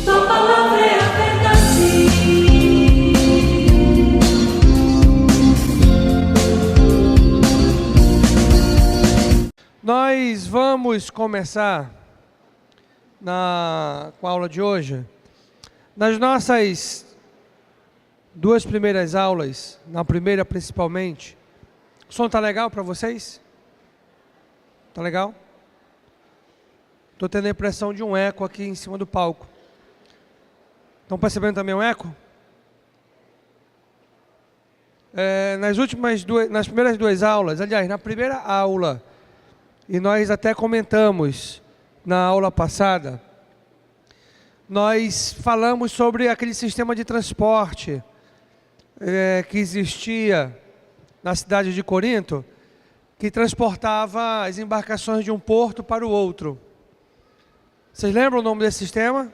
Tua palavra é a verdade. Nós vamos começar com a aula de hoje. Nas nossas duas primeiras aulas, na primeira principalmente, o som tá legal para vocês? Tá legal? Estou tendo a impressão de um eco aqui em cima do palco. Estão percebendo também um eco? Nas primeiras duas aulas, aliás, na primeira aula, e nós até comentamos na aula passada, nós falamos sobre aquele sistema de transporte que existia na cidade de Corinto, que transportava as embarcações de um porto para o outro. Vocês lembram o nome desse sistema?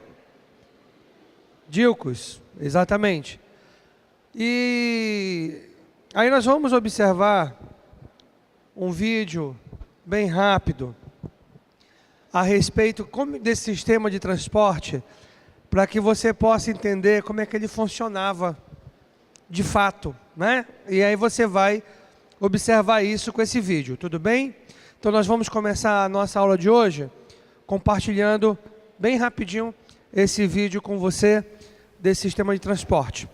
Dilcos, exatamente. E aí nós vamos observar um vídeo bem rápido a respeito desse sistema de transporte, para que você possa entender como é que ele funcionava de fato, né? E aí você vai observar isso com esse vídeo, tudo bem? Então nós vamos começar a nossa aula de hoje compartilhando bem rapidinho esse vídeo com você desse sistema de transporte.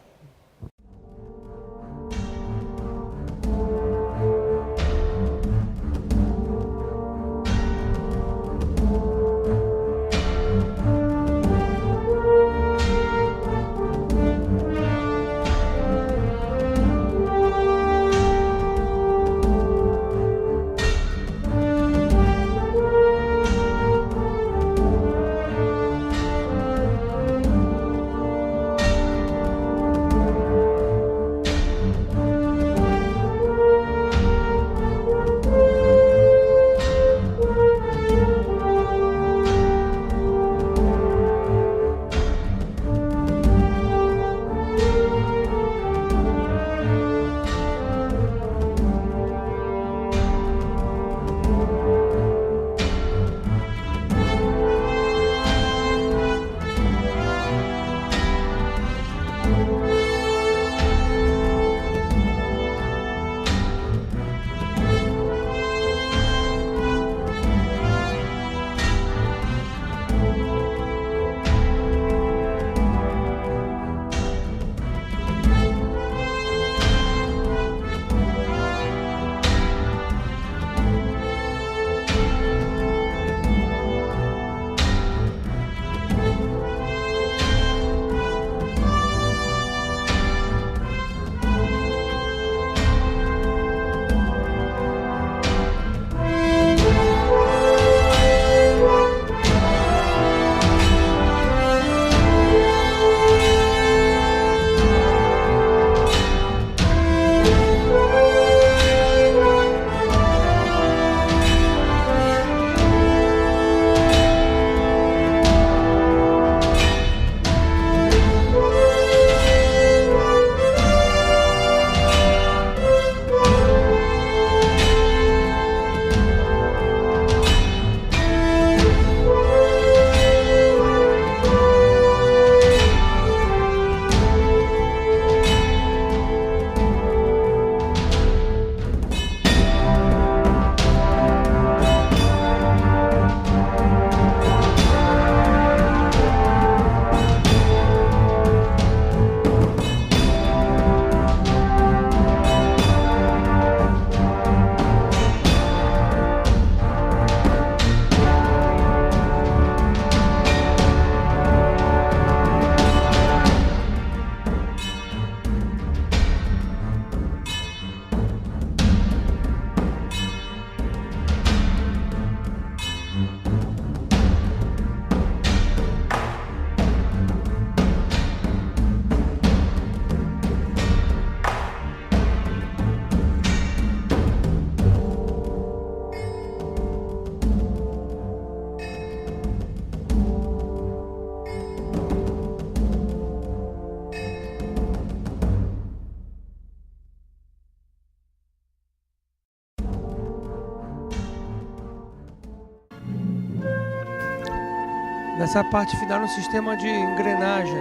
Essa parte final era um sistema de engrenagem,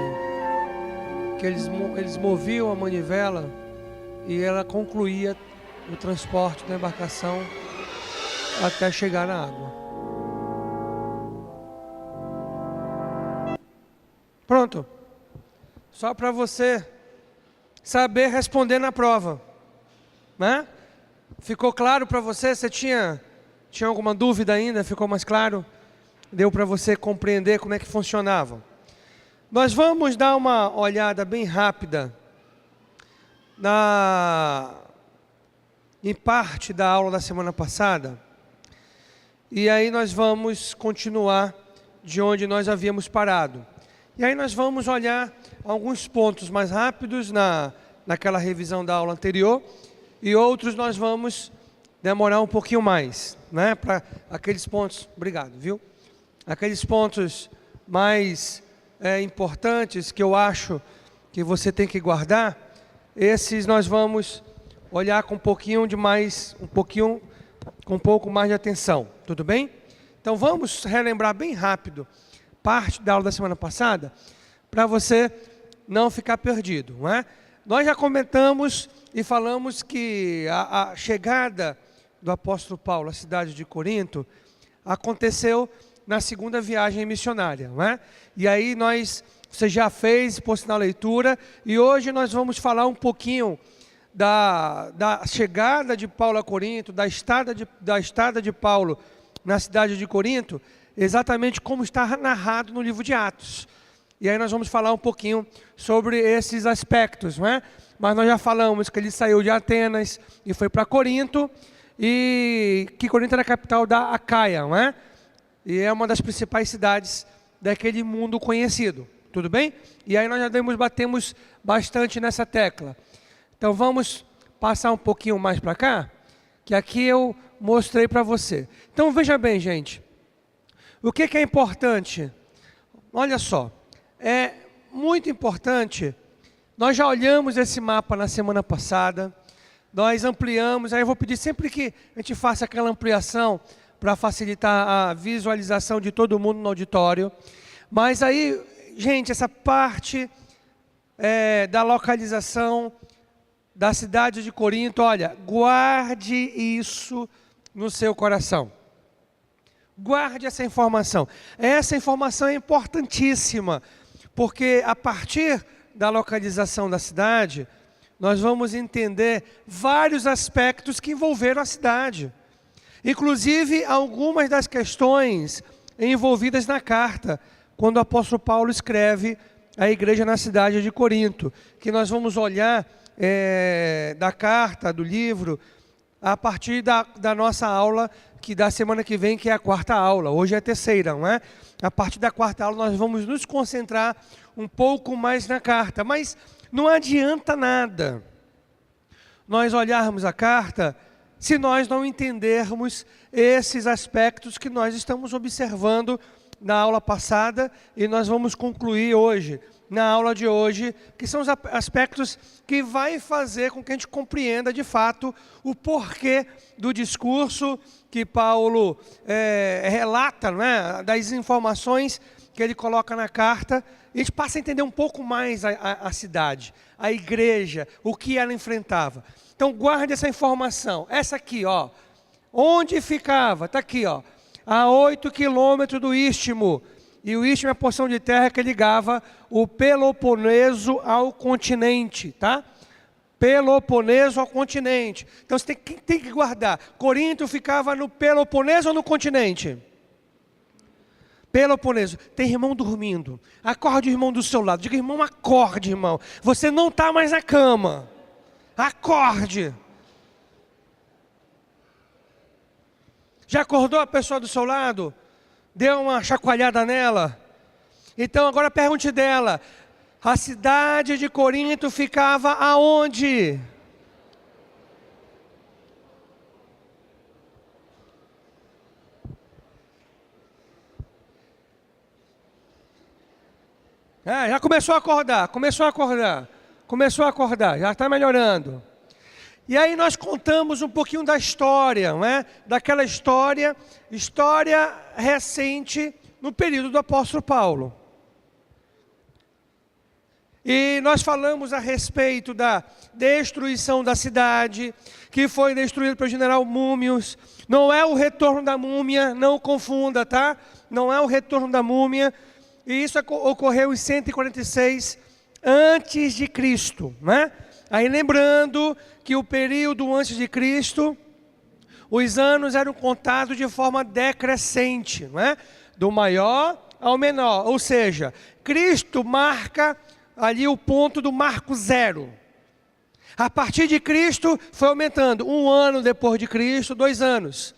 que eles moviam a manivela e ela concluía o transporte da embarcação até chegar na água. Pronto. Só para você saber responder na prova, né? Ficou claro para você? Você tinha alguma dúvida ainda? Ficou mais claro? Deu para você compreender como é que funcionava? Nós vamos dar uma olhada bem rápida em parte da aula da semana passada. E aí nós vamos continuar de onde nós havíamos parado. E aí nós vamos olhar alguns pontos mais rápidos naquela revisão da aula anterior. E outros nós vamos demorar um pouquinho mais, né? Para aqueles pontos, obrigado, viu? Aqueles pontos mais importantes que eu acho que você tem que guardar, esses nós vamos olhar com um pouco mais de atenção, tudo bem? Então vamos relembrar bem rápido parte da aula da semana passada, para você não ficar perdido, não é? Nós já comentamos e falamos que a chegada do apóstolo Paulo à cidade de Corinto aconteceu na segunda viagem missionária, não é? E aí você já fez, pôs na leitura, e hoje nós vamos falar um pouquinho da chegada de Paulo a Corinto, da estada de Paulo na cidade de Corinto, exatamente como está narrado no livro de Atos. E aí nós vamos falar um pouquinho sobre esses aspectos, não é? Mas nós já falamos que ele saiu de Atenas e foi para Corinto, e que Corinto era a capital da Acaia, não é? E é uma das principais cidades daquele mundo conhecido, tudo bem? E aí nós já batemos bastante nessa tecla. Então vamos passar um pouquinho mais para cá, que aqui eu mostrei para você. Então veja bem, gente, o que é importante? Olha só, é muito importante, nós já olhamos esse mapa na semana passada, nós ampliamos, aí eu vou pedir sempre que a gente faça aquela ampliação para facilitar a visualização de todo mundo no auditório. Mas aí, gente, essa parte da localização da cidade de Corinto, olha, guarde isso no seu coração. Guarde essa informação. Essa informação é importantíssima, porque a partir da localização da cidade, nós vamos entender vários aspectos que envolveram a cidade. Inclusive, algumas das questões envolvidas na carta, quando o apóstolo Paulo escreve à igreja na cidade de Corinto, que nós vamos olhar da carta, do livro, a partir da nossa aula, que da semana que vem, que é a quarta aula. Hoje é a terceira, não é? A partir da quarta aula nós vamos nos concentrar um pouco mais na carta, mas não adianta nada nós olharmos a carta se nós não entendermos esses aspectos que nós estamos observando na aula passada e nós vamos concluir hoje, na aula de hoje, que são os aspectos que vai fazer com que a gente compreenda de fato o porquê do discurso que Paulo relata, né, das informações que ele coloca na carta, e a gente passa a entender um pouco mais a cidade, a igreja, o que ela enfrentava. Então guarde essa informação, essa aqui, ó, onde ficava, está aqui, ó, a 8 quilômetros do Istmo, e o Istmo é a porção de terra que ligava o Peloponeso ao continente, tá? Peloponeso ao continente. Então você tem que guardar, Corinto ficava no Peloponeso ou no continente? Peloponeso. Tem irmão dormindo, acorde o irmão do seu lado, diga, irmão, acorde, irmão, você não está mais na cama, acorde. Já acordou a pessoa do seu lado? Deu uma chacoalhada nela? Então agora pergunte dela, a cidade de Corinto ficava aonde? Já começou a acordar, já está melhorando. E aí nós contamos um pouquinho da história, não é? Daquela história recente, no período do apóstolo Paulo. E nós falamos a respeito da destruição da cidade, que foi destruída pelo general Múmios. Não é o retorno da múmia, não confunda, tá? Não é o retorno da múmia. E isso ocorreu em 146 antes de Cristo, né? Aí lembrando que o período antes de Cristo, os anos eram contados de forma decrescente, né? Do maior ao menor. Ou seja, Cristo marca ali o ponto do marco zero. A partir de Cristo foi aumentando. 1 ano depois de Cristo, 2 anos.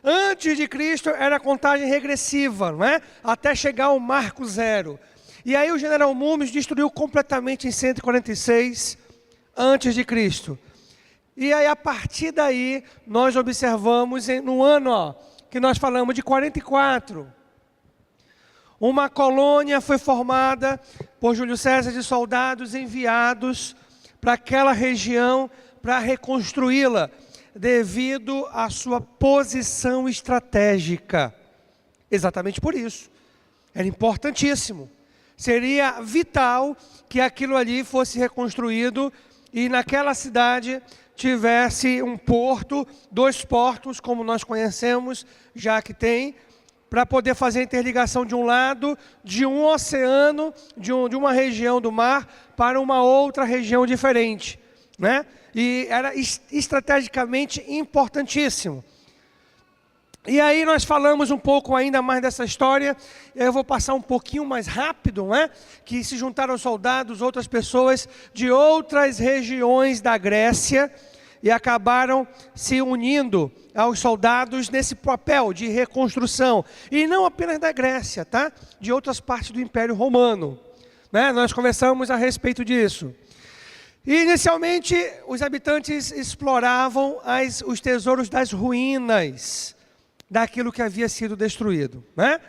Antes de Cristo era a contagem regressiva, não é? Até chegar ao marco zero. E aí o general Múmios destruiu completamente em 146 antes de Cristo. E aí a partir daí nós observamos no ano que nós falamos de 44. Uma colônia foi formada por Júlio César de soldados enviados para aquela região para reconstruí-la, devido à sua posição estratégica. Exatamente por isso. Era importantíssimo. Seria vital que aquilo ali fosse reconstruído e naquela cidade tivesse um porto, 2 portos, como nós conhecemos, já que tem, para poder fazer a interligação de um lado, de um oceano, de uma região do mar, para uma outra região diferente, né? E era estrategicamente importantíssimo. E aí nós falamos um pouco ainda mais dessa história, eu vou passar um pouquinho mais rápido, né? Que se juntaram soldados, outras pessoas de outras regiões da Grécia, e acabaram se unindo aos soldados nesse papel de reconstrução. E não apenas da Grécia, tá? De outras partes do Império Romano, né? Nós conversamos a respeito disso. E inicialmente os habitantes exploravam os tesouros das ruínas daquilo que havia sido destruído, né?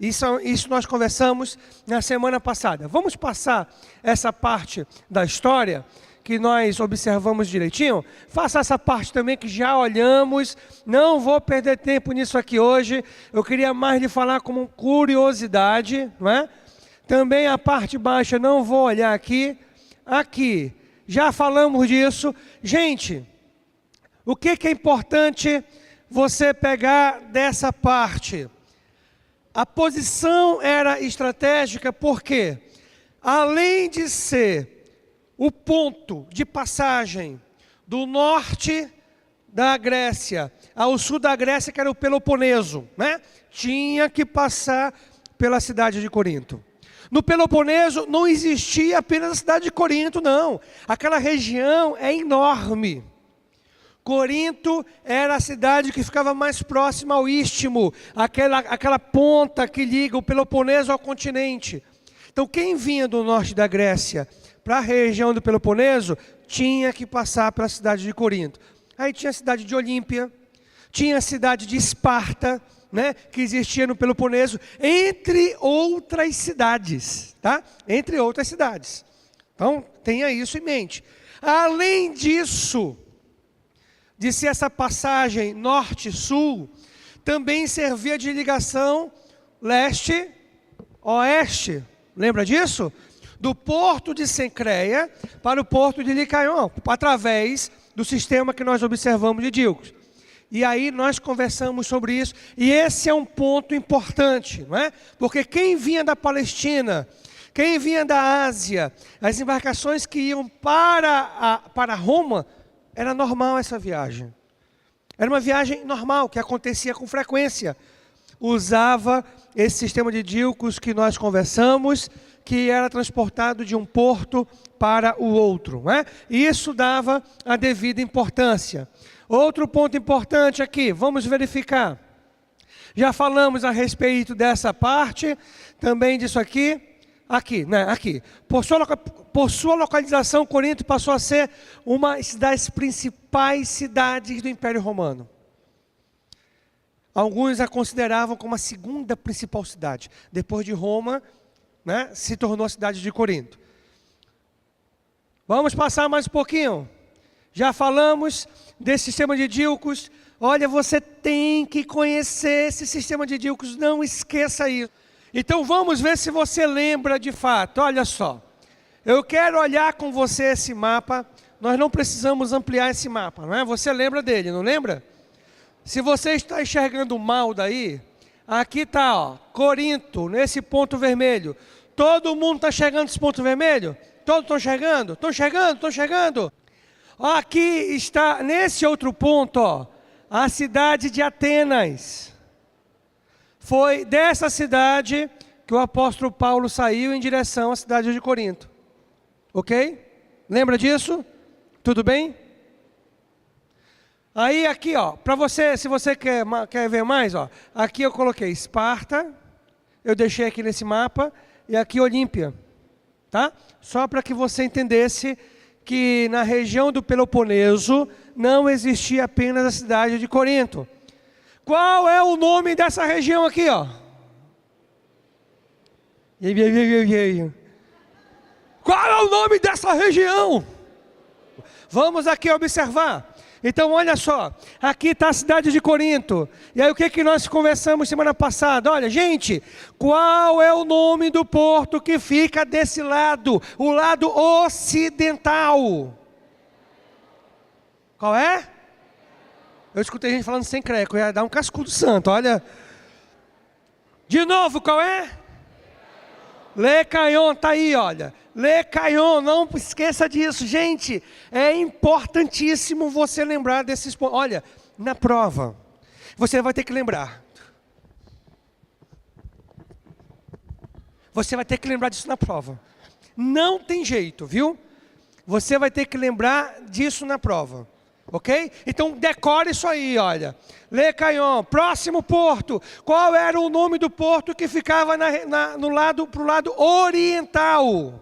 Isso nós conversamos na semana passada. Vamos passar essa parte da história que nós observamos direitinho. Faça essa parte também que já olhamos. Não vou perder tempo nisso aqui hoje. Eu queria mais lhe falar como curiosidade, não é? Também a parte baixa não vou olhar aqui. Aqui, já falamos disso. Gente, o que é importante você pegar dessa parte? A posição era estratégica porque, além de ser o ponto de passagem do norte da Grécia ao sul da Grécia, que era o Peloponeso, né? Tinha que passar pela cidade de Corinto. No Peloponeso não existia apenas a cidade de Corinto, não. Aquela região é enorme. Corinto era a cidade que ficava mais próxima ao istmo, aquela ponta que liga o Peloponeso ao continente. Então quem vinha do norte da Grécia para a região do Peloponeso, tinha que passar pela cidade de Corinto. Aí tinha a cidade de Olímpia, tinha a cidade de Esparta, né, que existia no Peloponeso, entre outras cidades, tá? Entre outras cidades. Então, tenha isso em mente. Além disso, de ser essa passagem norte-sul, também servia de ligação leste-oeste. Lembra disso? Do porto de Cencreia para o porto de Licaion, através do sistema que nós observamos de Dilgos. E aí nós conversamos sobre isso, e esse é um ponto importante, não é? Porque quem vinha da Palestina, quem vinha da Ásia, as embarcações que iam para Roma, era normal essa viagem. Era uma viagem normal, que acontecia com frequência. Usava esse sistema de Dilgos que nós conversamos, que era transportado de um porto para o outro, né? E isso dava a devida importância. Outro ponto importante aqui, vamos verificar. Já falamos a respeito dessa parte, também disso aqui. Aqui. Por sua localização, Corinto passou a ser uma das principais cidades do Império Romano. Alguns a consideravam como a segunda principal cidade. Depois de Roma, né, se tornou a cidade de Corinto. Vamos passar mais um pouquinho. Já falamos desse sistema de Dilgos. Olha, você tem que conhecer esse sistema de Dilgos, não esqueça isso. Então vamos ver se você lembra de fato. Olha só, eu quero olhar com você esse mapa. Nós não precisamos ampliar esse mapa, não é? Você lembra dele, não lembra? Se você está enxergando mal daí, aqui está, ó, Corinto, nesse ponto vermelho. Todo mundo está enxergando esse ponto vermelho? Todos estão enxergando? Estão enxergando? Estão enxergando? Ó, aqui está, nesse outro ponto, ó, a cidade de Atenas. Foi dessa cidade que o apóstolo Paulo saiu em direção à cidade de Corinto. Ok? Lembra disso? Tudo bem? Aí aqui, ó, para você, se você quer ver mais, ó, aqui eu coloquei Esparta, eu deixei aqui nesse mapa, e aqui Olímpia, tá? Só para que você entendesse que na região do Peloponeso não existia apenas a cidade de Corinto. Qual é o nome dessa região aqui, ó? Qual é o nome dessa região? Vamos aqui observar. Então olha só, aqui está a cidade de Corinto. E aí o que nós conversamos semana passada? Olha gente, qual é o nome do porto que fica desse lado? O lado ocidental. Qual é? Eu escutei gente falando sem creco, ia dar um cascudo santo, olha. De novo, qual é? Lecaion, está aí, olha. Lecaion, não esqueça disso, gente. É importantíssimo você lembrar desses pontos. Olha, na prova, você vai ter que lembrar. Você vai ter que lembrar disso na prova. Não tem jeito, viu? Você vai ter que lembrar disso na prova. Ok? Então decore isso aí, olha. Lecaion, próximo porto. Qual era o nome do porto que ficava pro lado oriental?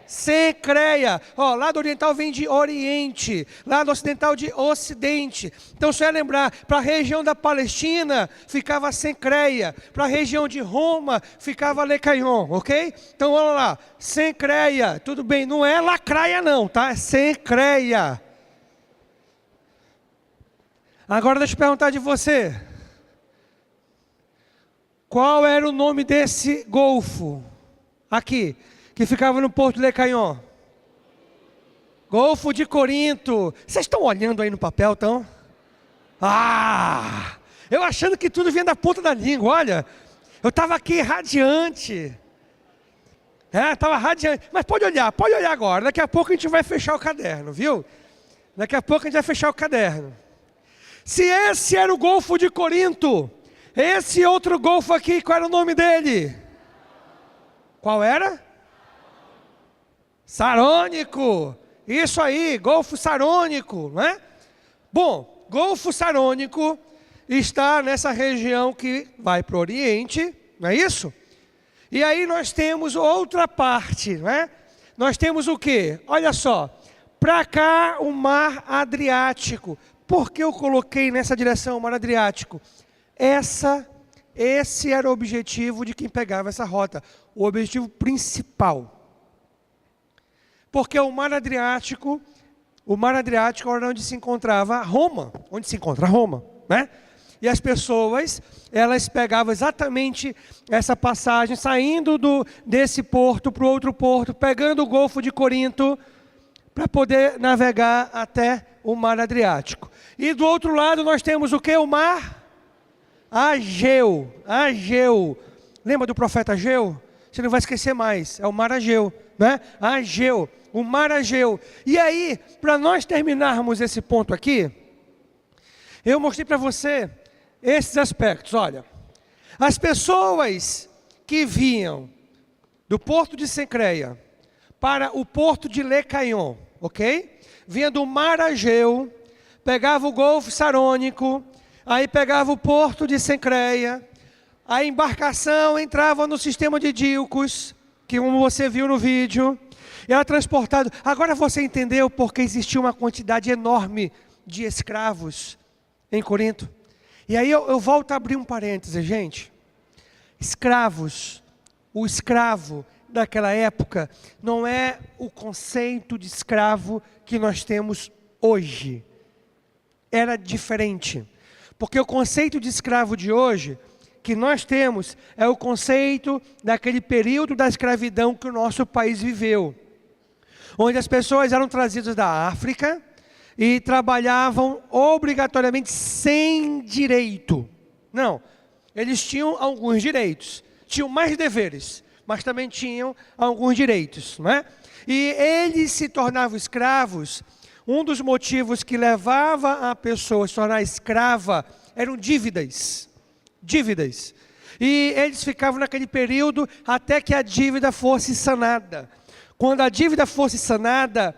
Cencreia. Ó, lado oriental vem de oriente, lado ocidental de ocidente. Então você vai lembrar, para a região da Palestina ficava Cencreia, para a região de Roma ficava Lecaion, ok? Então vamos lá, Cencreia, tudo bem, não é Lacraia não, tá? É Cencreia. Agora deixa eu perguntar de você. Qual era o nome desse golfo? Aqui, que ficava no porto de Lecaion. Golfo de Corinto. Vocês estão olhando aí no papel, então? Ah! Eu achando que tudo vinha da ponta da língua, olha. Eu estava aqui radiante. Estava radiante. Mas pode olhar agora. Daqui a pouco a gente vai fechar o caderno, viu? Daqui a pouco a gente vai fechar o caderno. Se esse era o Golfo de Corinto, esse outro golfo aqui, qual era o nome dele? Qual era? Sarônico. Isso aí, Golfo Sarônico, não é? Bom, Golfo Sarônico está nessa região que vai para o Oriente, não é isso? E aí nós temos outra parte, não é? Nós temos o quê? Olha só, para cá o Mar Adriático. Por que eu coloquei nessa direção o Mar Adriático? Esse era o objetivo de quem pegava essa rota, o objetivo principal. Porque o Mar Adriático era onde se encontrava Roma, né? E as pessoas, elas pegavam exatamente essa passagem, saindo desse porto para o outro porto, pegando o Golfo de Corinto, para poder navegar até o Mar Adriático. E do outro lado nós temos o que? O Mar Ageu. Lembra do profeta Ageu? Você não vai esquecer mais, é o Mar Ageu, né? Ageu, o Mar Ageu. E aí, para nós terminarmos esse ponto aqui, eu mostrei para você esses aspectos. Olha, as pessoas que vinham do porto de Cencreia para o porto de Lecaion, ok? Vinha do Mar Ageu, pegava o Golfo Sarônico, aí pegava o porto de Cencreia, a embarcação entrava no sistema de Dílcos, que como você viu no vídeo, e era transportado. Agora você entendeu porque existia uma quantidade enorme de escravos em Corinto? E aí eu volto a abrir um parêntese, gente. Escravos, o escravo daquela época não é o conceito de escravo que nós temos hoje. Era diferente. Porque o conceito de escravo de hoje que nós temos é o conceito daquele período da escravidão que o nosso país viveu, onde as pessoas eram trazidas da África e trabalhavam obrigatoriamente sem direito. Não, eles tinham alguns direitos, tinham mais deveres, mas também tinham alguns direitos, não é? E eles se tornavam escravos. Um dos motivos que levava a pessoa a se tornar escrava eram dívidas. Dívidas. E eles ficavam naquele período até que a dívida fosse sanada. Quando a dívida fosse sanada,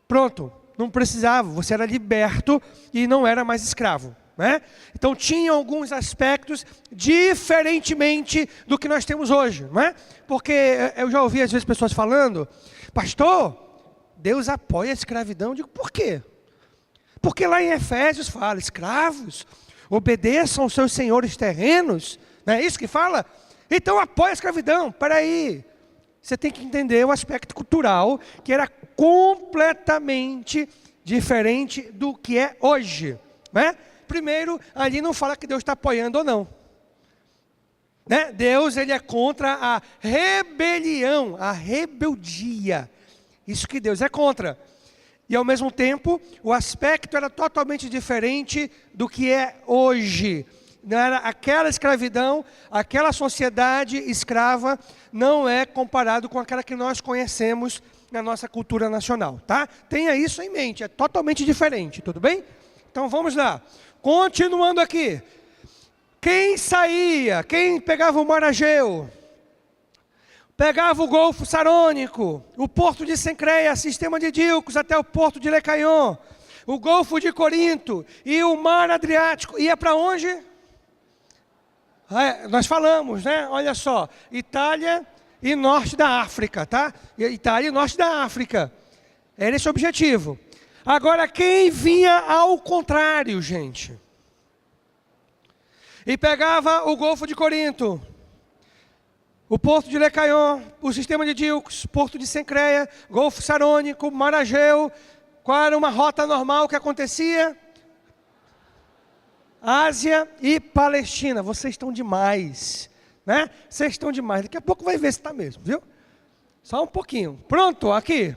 pronto, não precisava, você era liberto e não era mais escravo, né? Então tinha alguns aspectos diferentemente do que nós temos hoje, não é? Porque eu já ouvi às vezes pessoas falando, pastor, Deus apoia a escravidão. Eu digo, por quê? Porque lá em Efésios fala, escravos, obedeçam aos seus senhores terrenos, não é isso que fala? Então apoia a escravidão. Peraí, você tem que entender o aspecto cultural, que era completamente diferente do que é hoje, né? Primeiro, ali não fala que Deus está apoiando ou não, né? Deus, ele é contra a rebelião, a rebeldia, isso que Deus é contra. E ao mesmo tempo, o aspecto era totalmente diferente do que é hoje. Não era aquela escravidão, aquela sociedade escrava, não é comparado com aquela que nós conhecemos na nossa cultura nacional, tá? Tenha isso em mente, é totalmente diferente, tudo bem? Então vamos lá, continuando aqui. Quem saía, quem pegava o Mar Egeu, pegava o Golfo Sarônico, o Porto de Cencreia, sistema de Dilcos até o Porto de Lecaion, o Golfo de Corinto e o Mar Adriático, ia para onde? Nós falamos, né? Olha só, Itália e norte da África, tá? Itália e norte da África. Era esse o objetivo. Agora, quem vinha ao contrário, gente? E pegava o Golfo de Corinto, o Porto de Lecaion, o sistema de Dilcos, Porto de Cencreia, Golfo Sarônico, Mar Egeu. Qual era uma rota normal que acontecia? Ásia e Palestina. Vocês estão demais, né? Vocês estão demais. Daqui a pouco vai ver se está mesmo, viu? Só um pouquinho. Pronto, aqui.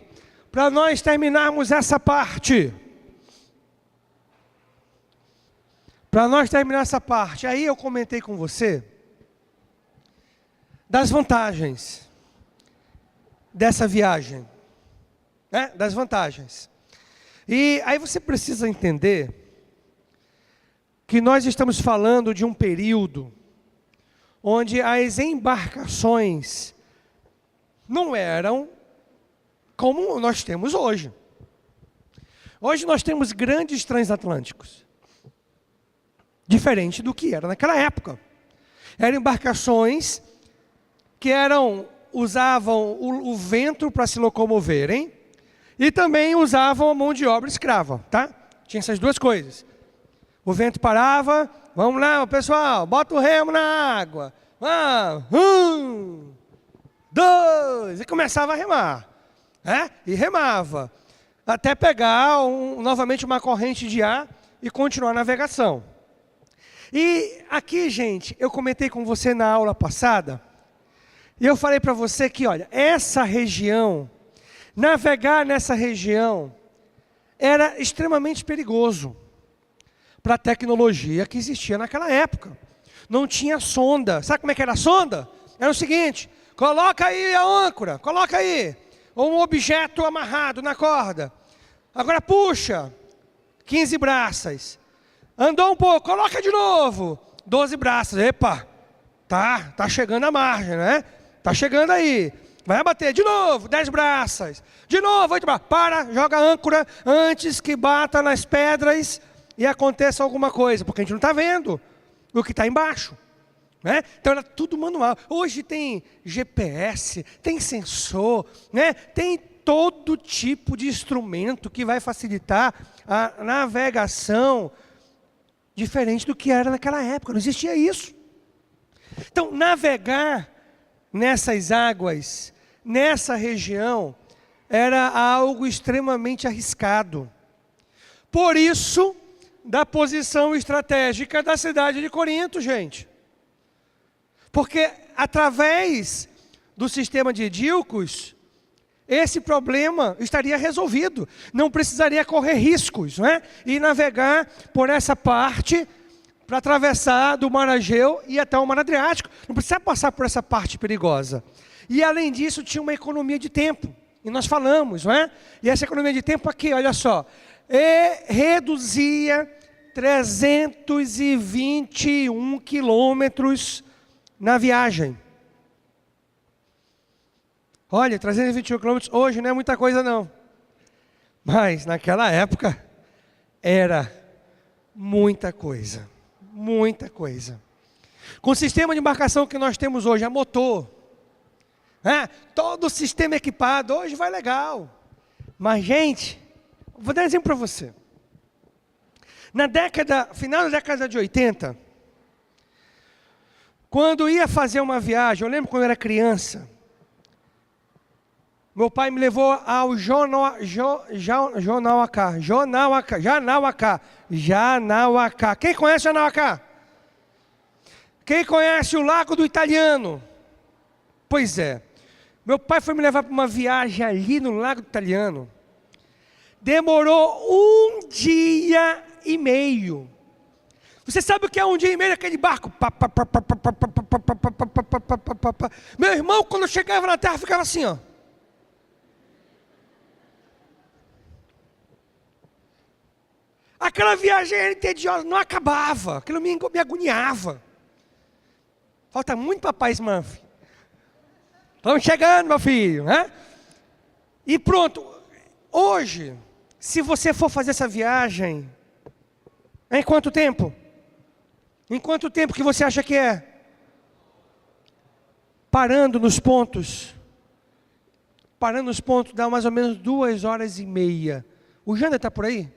Para nós terminarmos essa parte. Para nós terminar essa parte. Aí eu comentei com você das vantagens dessa viagem, né? Das vantagens. E aí você precisa entender que nós estamos falando de um período onde as embarcações não eram como nós temos hoje. Hoje nós temos grandes transatlânticos, diferente do que era naquela época. Eram embarcações que usavam o vento para se locomoverem e também usavam a mão de obra escrava, tá? Tinha essas duas coisas. O vento parava, vamos lá, pessoal, bota o remo na água. 1, 2, e começava a remar, né? E remava, até pegar novamente uma corrente de ar e continuar a navegação. E aqui, gente, eu comentei com você na aula passada, e eu falei para você que, olha, essa região, navegar nessa região, era extremamente perigoso para a tecnologia que existia naquela época. Não tinha sonda. Sabe como é que era a sonda? Era o seguinte, coloca aí a âncora, coloca aí, ou um objeto amarrado na corda. Agora puxa, 15 braças. Andou um pouco, coloca de novo, 12 braças. Epa, tá chegando a margem, né? Tá chegando aí. Vai bater de novo, 10 braças. De novo, 8 braças. Para, joga a âncora antes que bata nas pedras e aconteça alguma coisa, porque a gente não está vendo o que está embaixo, né? Então era tudo manual. Hoje tem GPS, tem sensor, né? Tem todo tipo de instrumento que vai facilitar a navegação, diferente do que era naquela época, não existia isso. Então navegar nessas águas, nessa região, era algo extremamente arriscado. Por isso, da posição estratégica da cidade de Corinto, gente. Porque através do sistema de edílicos, esse problema estaria resolvido. Não precisaria correr riscos, não é? E navegar por essa parte para atravessar do Mar Egeu e até o Mar Adriático. Não precisa passar por essa parte perigosa. E além disso, tinha uma economia de tempo. E nós falamos, não é? E essa economia de tempo aqui, olha só. Reduzia 321 quilômetros na viagem. Olha, 321 quilômetros hoje não é muita coisa não. Mas naquela época era muita coisa. Muita coisa. Com o sistema de embarcação que nós temos hoje, a motor, todo o sistema equipado, hoje vai legal. Mas gente, vou dar um exemplo para você. Final da década de 80, quando ia fazer uma viagem, eu lembro quando eu era criança, meu pai me levou ao Janauacá. Quem conhece Janauacá? Quem conhece o Lago do Italiano? Pois é. Meu pai foi me levar para uma viagem ali no Lago do Italiano. Demorou 1 dia e meio. Você sabe o que é 1 dia e meio aquele barco? Meu irmão, quando chegava na terra, ficava assim, ó. Aquela viagem era tediosa, não acabava. Aquilo me agoniava. Falta muito papai Smurf. Estamos chegando, meu filho, né? E pronto. Hoje, se você for fazer essa viagem, em quanto tempo? Em quanto tempo que você acha que é? Parando nos pontos. Parando nos pontos dá mais ou menos 2 horas e meia. O Jander está por aí?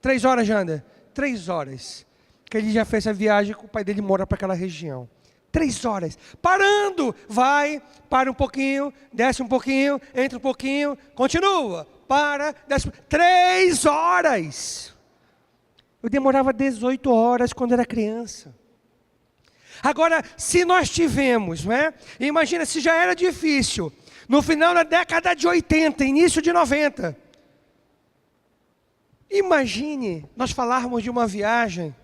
3 horas, Jander? 3 horas. Que ele já fez a viagem, que o pai dele mora para aquela região. 3 horas. Parando. Vai, para um pouquinho, desce um pouquinho, entra um pouquinho, continua. Para, desce. 3 horas. Eu demorava 18 horas quando era criança. Agora, se nós tivemos, não é? Imagina se já era difícil. No final da década de 80, início de 90. Imagine nós falarmos de uma viagem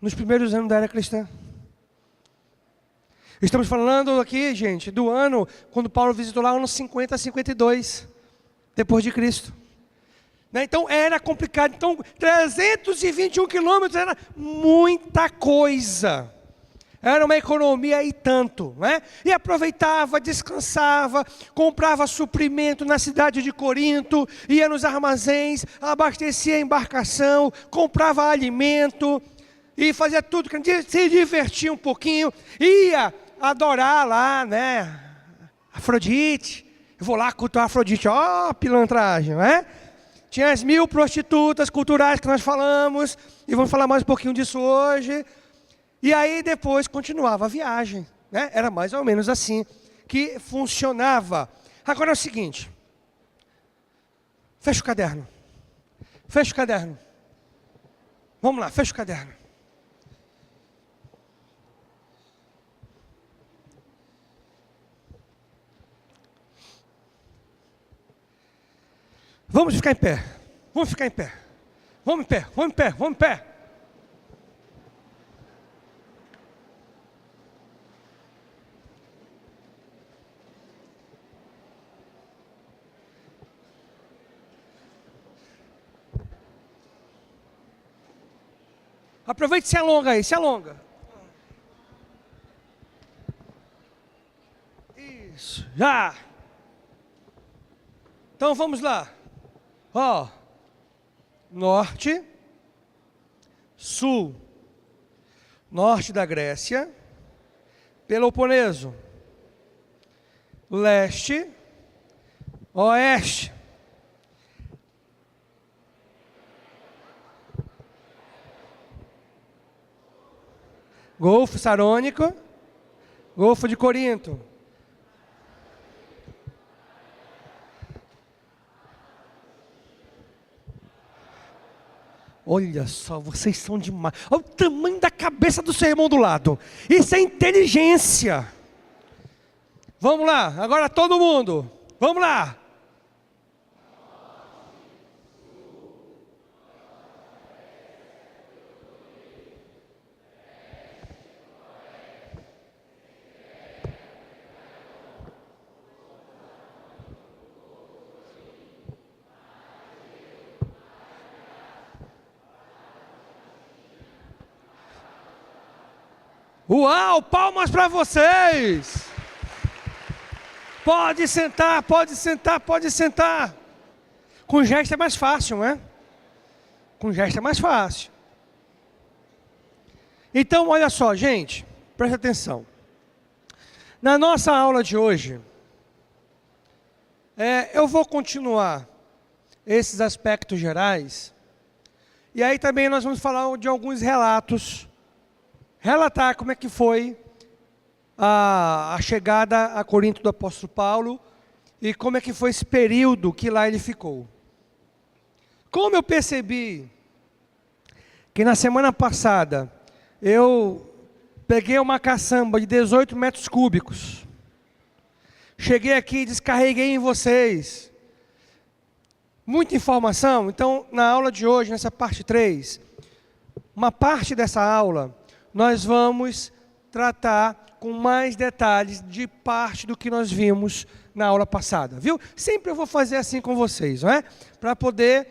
nos primeiros anos da era cristã. Estamos falando aqui, gente, do ano quando Paulo visitou lá, anos 50 a 52, depois de Cristo. Então era complicado. Então 321 quilômetros era muita coisa. Era uma economia e tanto, né? E aproveitava, descansava, comprava suprimento na cidade de Corinto, ia nos armazéns, abastecia a embarcação, comprava alimento e fazia tudo, se divertia um pouquinho, ia adorar lá, né? Afrodite. Eu vou lá cultuar Afrodite, ó, pilantragem, né? Tinha as 1000 prostitutas culturais que nós falamos, e vamos falar mais um pouquinho disso hoje. E aí depois continuava a viagem, né? Era mais ou menos assim que funcionava. Agora é o seguinte. Fecha o caderno. Fecha o caderno. Vamos lá, fecha o caderno. Vamos ficar em pé. Vamos ficar em pé. Vamos em pé, vamos em pé, vamos em pé. Aproveite e se alonga aí, se alonga. Isso, já. Então vamos lá. Ó, norte, sul, norte da Grécia, Peloponeso, leste, oeste. Golfo Sarônico, Golfo de Corinto. Olha só, vocês são demais. Olha o tamanho da cabeça do seu irmão do lado. Isso é inteligência. Vamos lá, agora todo mundo. Vamos lá. Uau, palmas para vocês. Pode sentar, pode sentar, pode sentar. Com gesto é mais fácil, não é? Com gesto é mais fácil. Então, olha só, gente, presta atenção. Na nossa aula de hoje, eu vou continuar esses aspectos gerais. E aí também nós vamos falar de alguns relatos. Relatar como é que foi a chegada a Corinto do apóstolo Paulo e como é que foi esse período que lá ele ficou. Como eu percebi que na semana passada eu peguei uma caçamba de 18 metros cúbicos, cheguei aqui e descarreguei em vocês muita informação, então na aula de hoje, nessa parte 3, uma parte dessa aula, nós vamos tratar com mais detalhes de parte do que nós vimos na aula passada, viu? Sempre eu vou fazer assim com vocês, não é? Para poder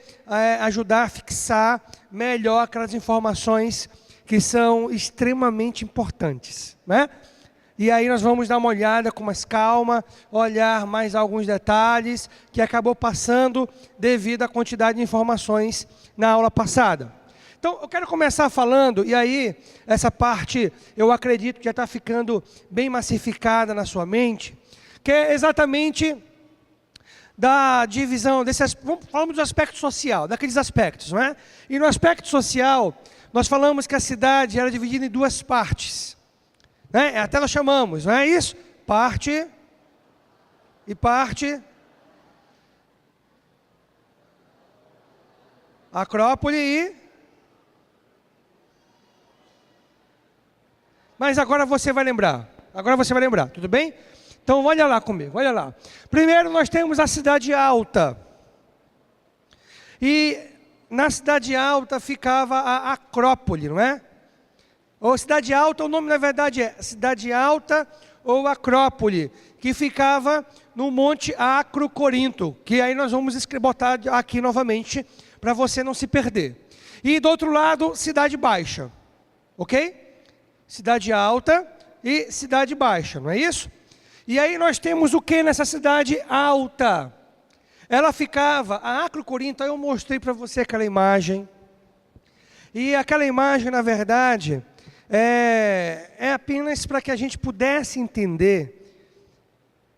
ajudar a fixar melhor aquelas informações que são extremamente importantes, né? E aí nós vamos dar uma olhada com mais calma, olhar mais alguns detalhes que acabou passando devido à quantidade de informações na aula passada. Então, eu quero começar falando, e aí, essa parte, eu acredito que já está ficando bem massificada na sua mente, que é exatamente da divisão, falamos do aspecto social, daqueles aspectos, não é? E no aspecto social, nós falamos que a cidade era dividida em duas partes, né? Até nós chamamos, não é isso? Parte e parte. Acrópole e... Mas agora você vai lembrar. Agora você vai lembrar, tudo bem? Então olha lá comigo, olha lá. Primeiro nós temos a cidade alta. E na cidade alta ficava a Acrópole, não é? Ou cidade alta, o nome na verdade é Cidade Alta ou Acrópole, que ficava no Monte Acro Corinto, que aí nós vamos botar aqui novamente, para você não se perder. E do outro lado, Cidade Baixa, ok? Cidade alta e cidade baixa, não é isso? E aí nós temos o que nessa cidade alta? Ela ficava, a Acro Corinto, aí eu mostrei para você aquela imagem. E aquela imagem, na verdade, é apenas para que a gente pudesse entender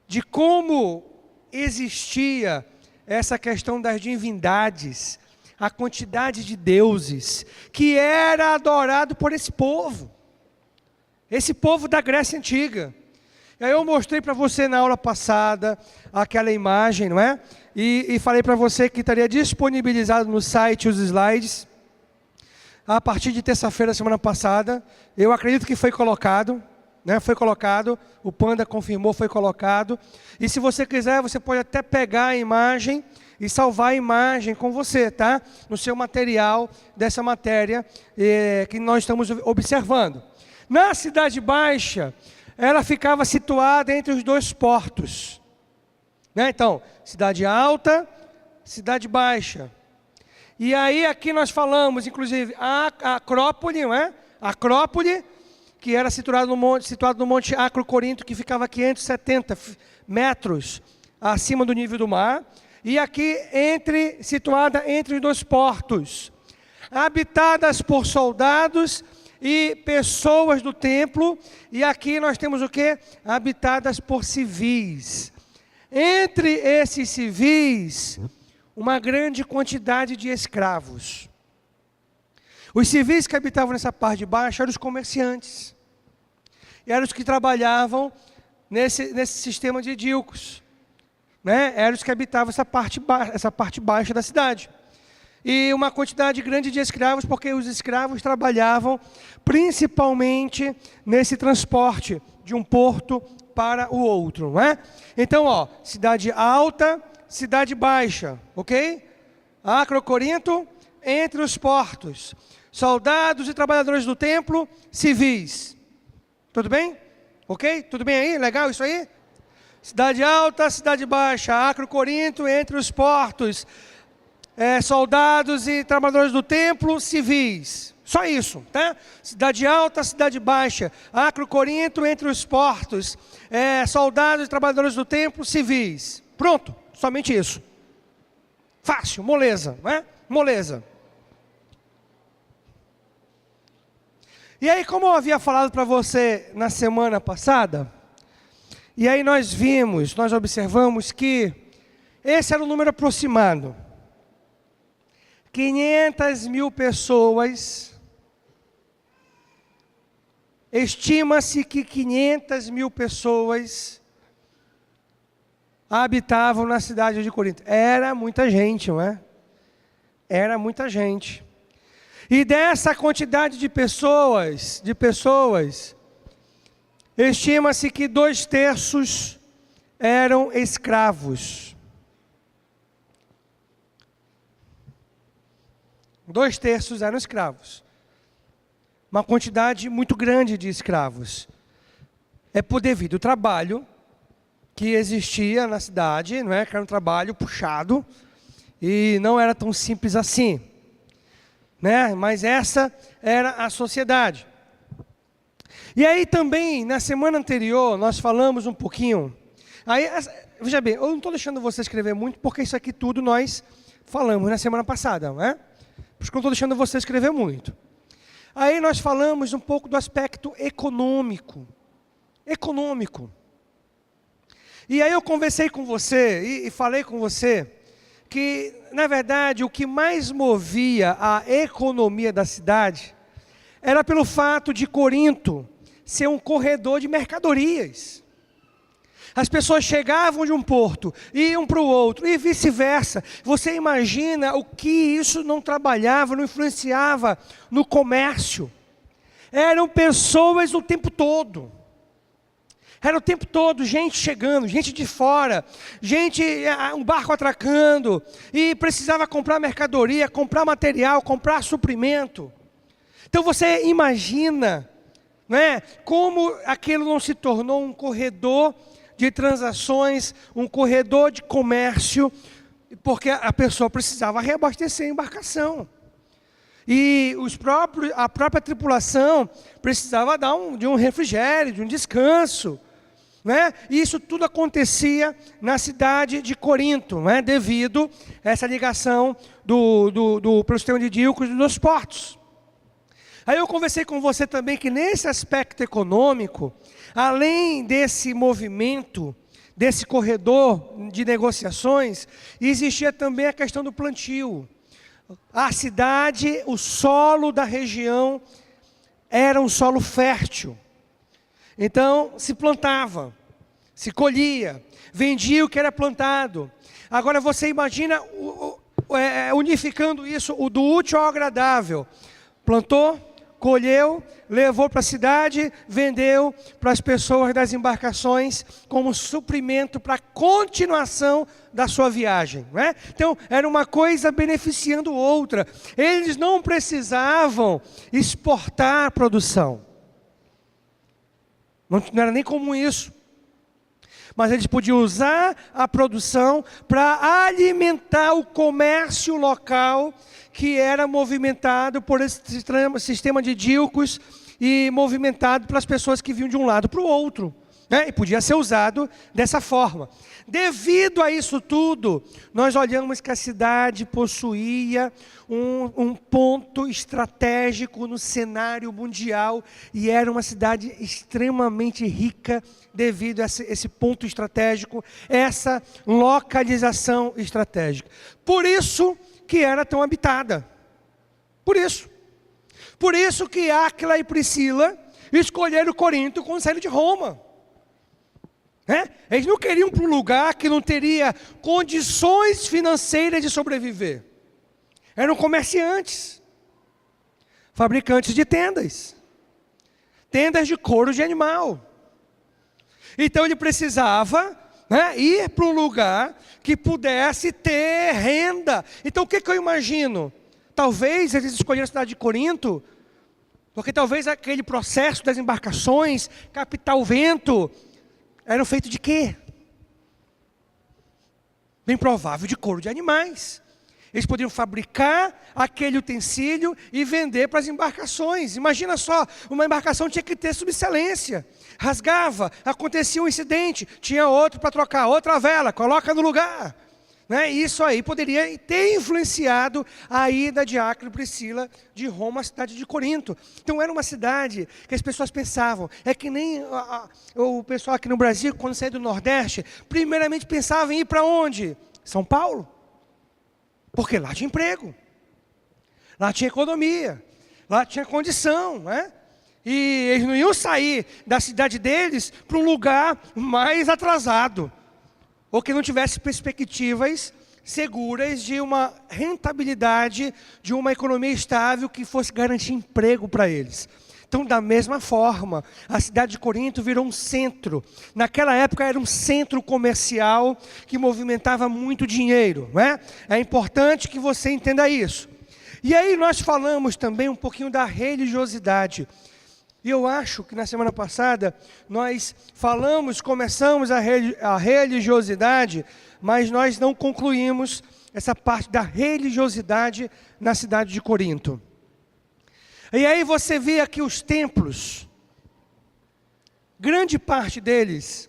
de como existia essa questão das divindades, a quantidade de deuses que era adorado por esse povo. Esse povo da Grécia Antiga. E aí eu mostrei para você na aula passada aquela imagem, não é? E falei para você que estaria disponibilizado no site os slides. A partir de terça-feira, semana passada. Eu acredito que foi colocado, né? Foi colocado, o Panda confirmou, foi colocado. E se você quiser, você pode até pegar a imagem e salvar a imagem com você, tá? No seu material dessa matéria que nós estamos observando. Na Cidade Baixa, ela ficava situada entre os dois portos, né? Então, Cidade Alta, Cidade Baixa. E aí aqui nós falamos, inclusive, a Acrópole, não é? A Acrópole, que era situado no Monte Acro Corinto, que ficava a 570 metros acima do nível do mar. E aqui situada entre os dois portos, habitadas por soldados e pessoas do templo, e aqui nós temos o que? Habitadas por civis. Entre esses civis, uma grande quantidade de escravos. Os civis que habitavam nessa parte de baixo eram os comerciantes. Eram os que trabalhavam nesse sistema de edílicos, né? Eram os que habitavam essa parte baixa da cidade. e uma quantidade grande de escravos, porque os escravos trabalhavam principalmente nesse transporte de um porto para o outro, não é? Então, ó, cidade alta, cidade baixa, ok? Acre, Corinto, entre os portos. Soldados e trabalhadores do templo, civis. Tudo bem? Ok? Tudo bem aí? Legal isso aí? Cidade alta, cidade baixa. Acre, Corinto, entre os portos. Soldados e trabalhadores do templo, civis. Só isso, tá? Cidade alta, cidade baixa. Acre, Corinto, entre os portos. Soldados e trabalhadores do templo, civis. Pronto, somente isso. Fácil, moleza, né? Moleza. E aí, como eu havia falado para você na semana passada, e aí nós observamos que esse era o número aproximado. 500 mil pessoas, estima-se que 500 mil pessoas habitavam na cidade de Corinto. Era muita gente, não é? Era muita gente. E dessa quantidade de pessoas, estima-se que 2/3 eram escravos. 2/3 eram escravos. Uma quantidade muito grande de escravos. É por devido ao trabalho que existia na cidade, não é? Que era um trabalho puxado e não era tão simples assim, né? Mas essa era a sociedade. E aí também, na semana anterior, nós falamos um pouquinho. Aí, veja bem, eu não estou deixando você escrever muito, porque isso aqui tudo nós falamos na semana passada, não é? Por isso que eu não estou deixando você escrever muito. Aí nós falamos um pouco do aspecto econômico. E aí eu conversei com você e falei com você que, na verdade, o que mais movia a economia da cidade era pelo fato de Corinto ser um corredor de mercadorias. As pessoas chegavam de um porto, iam para o outro e vice-versa. Você imagina o que isso não trabalhava, não influenciava no comércio. Eram pessoas o tempo todo. Era o tempo todo gente chegando, gente de fora, um barco atracando, e precisava comprar mercadoria, comprar material, comprar suprimento. Então você imagina, né, como aquilo não se tornou um corredor de transações, um corredor de comércio, porque a pessoa precisava reabastecer a embarcação. E a própria tripulação precisava de um refrigério, de um descanso, né? E isso tudo acontecia na cidade de Corinto, né? Devido a essa ligação pelo sistema de Díocos dos portos. Aí eu conversei com você também que nesse aspecto econômico, além desse movimento, desse corredor de negociações, existia também a questão do plantio. A cidade, o solo da região era um solo fértil. Então se plantava, se colhia, vendia o que era plantado. Agora você imagina unificando isso, o do útil ao agradável. Plantou, colheu, levou para a cidade, vendeu para as pessoas das embarcações como suprimento para a continuação da sua viagem, né? Então, era uma coisa beneficiando outra. Eles não precisavam exportar a produção. Não era nem comum isso. Mas eles podiam usar a produção para alimentar o comércio local que era movimentado por esse sistema de díocos e movimentado pelas pessoas que vinham de um lado para o outro, né? E podia ser usado dessa forma. Devido a isso tudo, nós olhamos que a cidade possuía um ponto estratégico no cenário mundial e era uma cidade extremamente rica devido a esse ponto estratégico, essa localização estratégica. Por isso que era tão habitada. Por isso que Áquila e Priscila escolheram Corinto quando saíram de Roma. Eles não queriam para um lugar que não teria condições financeiras de sobreviver. eram comerciantes, fabricantes de tendas de couro de animal. Então ele precisava, né, ir para um lugar que pudesse ter renda. Então o que eu imagino? Talvez eles escolheram a cidade de Corinto, porque talvez aquele processo das embarcações, captar o vento, eram feito de quê? Bem provável de couro de animais. Eles poderiam fabricar aquele utensílio e vender para as embarcações. Imagina só, uma embarcação tinha que ter subexcelência. Rasgava, acontecia um incidente, tinha outro para trocar, outra vela, coloca no lugar. Né? Isso aí poderia ter influenciado a ida de Áquila e Priscila de Roma à cidade de Corinto. Então era uma cidade que as pessoas pensavam, é que nem o pessoal aqui no Brasil, quando saía do Nordeste, primeiramente pensava em ir para onde? São Paulo. Porque lá tinha emprego, lá tinha economia, lá tinha condição, né? E eles não iam sair da cidade deles para um lugar mais atrasado, ou que não tivesse perspectivas seguras de uma rentabilidade, de uma economia estável que fosse garantir emprego para eles. Então, da mesma forma, a cidade de Corinto virou um centro. Naquela época era um centro comercial que movimentava muito dinheiro, não é? É importante que você entenda isso. E aí nós falamos também um pouquinho da religiosidade. E eu acho que na semana passada nós começamos a religiosidade, mas nós não concluímos essa parte da religiosidade na cidade de Corinto. E aí você vê aqui os templos, grande parte deles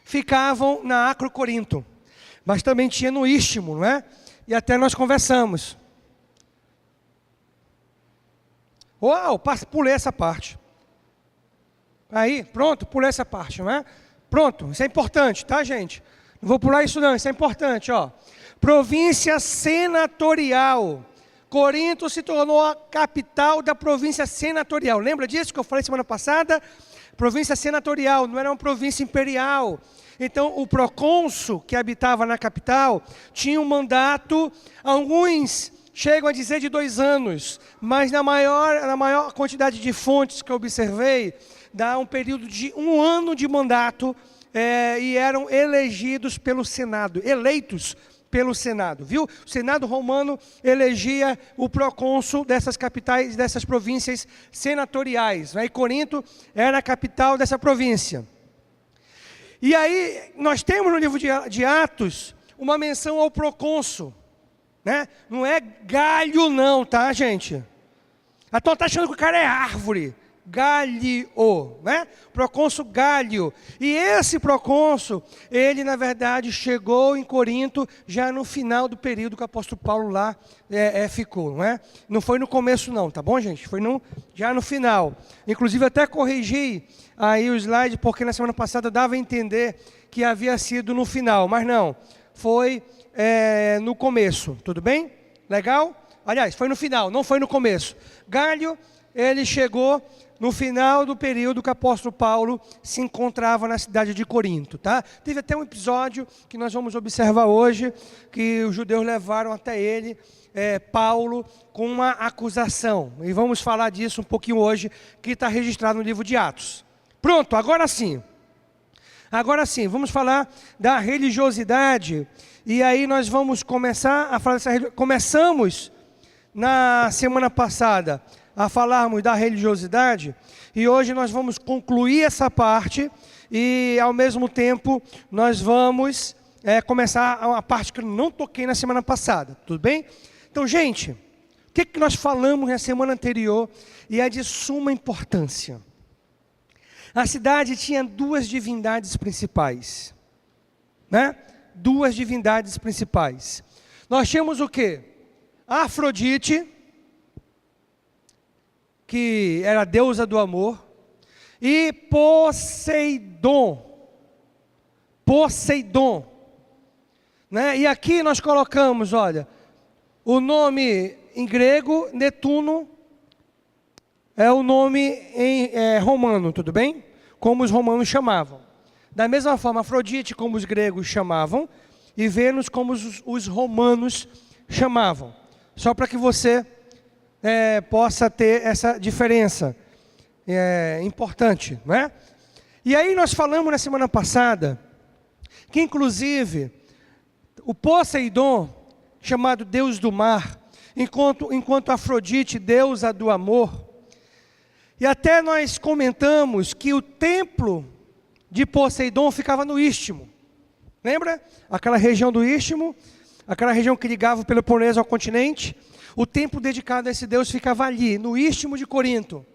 ficavam na Acrocorinto, mas também tinha no Istmo, não é? E até nós conversamos. Uau, pulei essa parte. Aí, pronto, pulei essa parte, não é? Pronto, isso é importante, tá, gente? Não vou pular isso não, isso é importante, ó. Província senatorial. Corinto se tornou a capital da província senatorial. Lembra disso que eu falei semana passada? Província senatorial, não era uma província imperial. Então, o procônsul que habitava na capital tinha um mandato, alguns chegam a dizer de 2 anos, mas na maior quantidade de fontes que eu observei, dá um período de 1 ano de mandato, e eram elegidos pelo Senado, eleitos pelo Senado, viu? O Senado romano elegia o procônsul dessas capitais, dessas províncias senatoriais. Né? E Corinto era a capital dessa província. E aí, nós temos no livro de Atos, uma menção ao procônsul. Né? Não é galho não, tá, gente? A turma está achando que o cara é árvore. Galio, né? Procônsul Galio. E esse procônsul, ele na verdade chegou em Corinto já no final do período que o apóstolo Paulo lá ficou, não é? Não foi no começo não, tá bom, gente? Foi já no final. Inclusive até corrigi aí o slide, porque na semana passada dava a entender que havia sido no final, mas não. Foi no começo, tudo bem? Legal? Aliás, foi no final, não foi no começo. Galio, ele chegou no final do período que o apóstolo Paulo se encontrava na cidade de Corinto, tá? Teve até um episódio que nós vamos observar hoje, que os judeus levaram até ele, Paulo, com uma acusação. E vamos falar disso um pouquinho hoje, que está registrado no livro de Atos. Pronto, agora sim. Agora sim, vamos falar da religiosidade. E aí nós vamos começar a falar dessa religiosidade. Começamos na semana passada a falarmos da religiosidade, e hoje nós vamos concluir essa parte, e ao mesmo tempo nós vamos começar a parte que eu não toquei na semana passada, tudo bem? Então, gente, o que nós falamos na semana anterior, e é de suma importância. A cidade tinha 2 divindades principais, né? 2 divindades principais. Nós tínhamos o quê? Afrodite, que era a deusa do amor, e Poseidon, né? E aqui nós colocamos, olha, o nome em grego, Netuno, é o nome em romano, tudo bem? Como os romanos chamavam. Da mesma forma, Afrodite, como os gregos chamavam, e Vênus, como os romanos chamavam. Só para que você possa ter essa diferença importante, não é? E aí nós falamos na semana passada que inclusive o Poseidon, chamado Deus do mar, enquanto Afrodite, deusa do amor, e até nós comentamos que o templo de Poseidon ficava no Istmo. Lembra? Aquela região do Istmo, aquela região que ligava o Peloponeso ao continente. O templo dedicado a esse deus ficava ali, no Istmo de Corinto.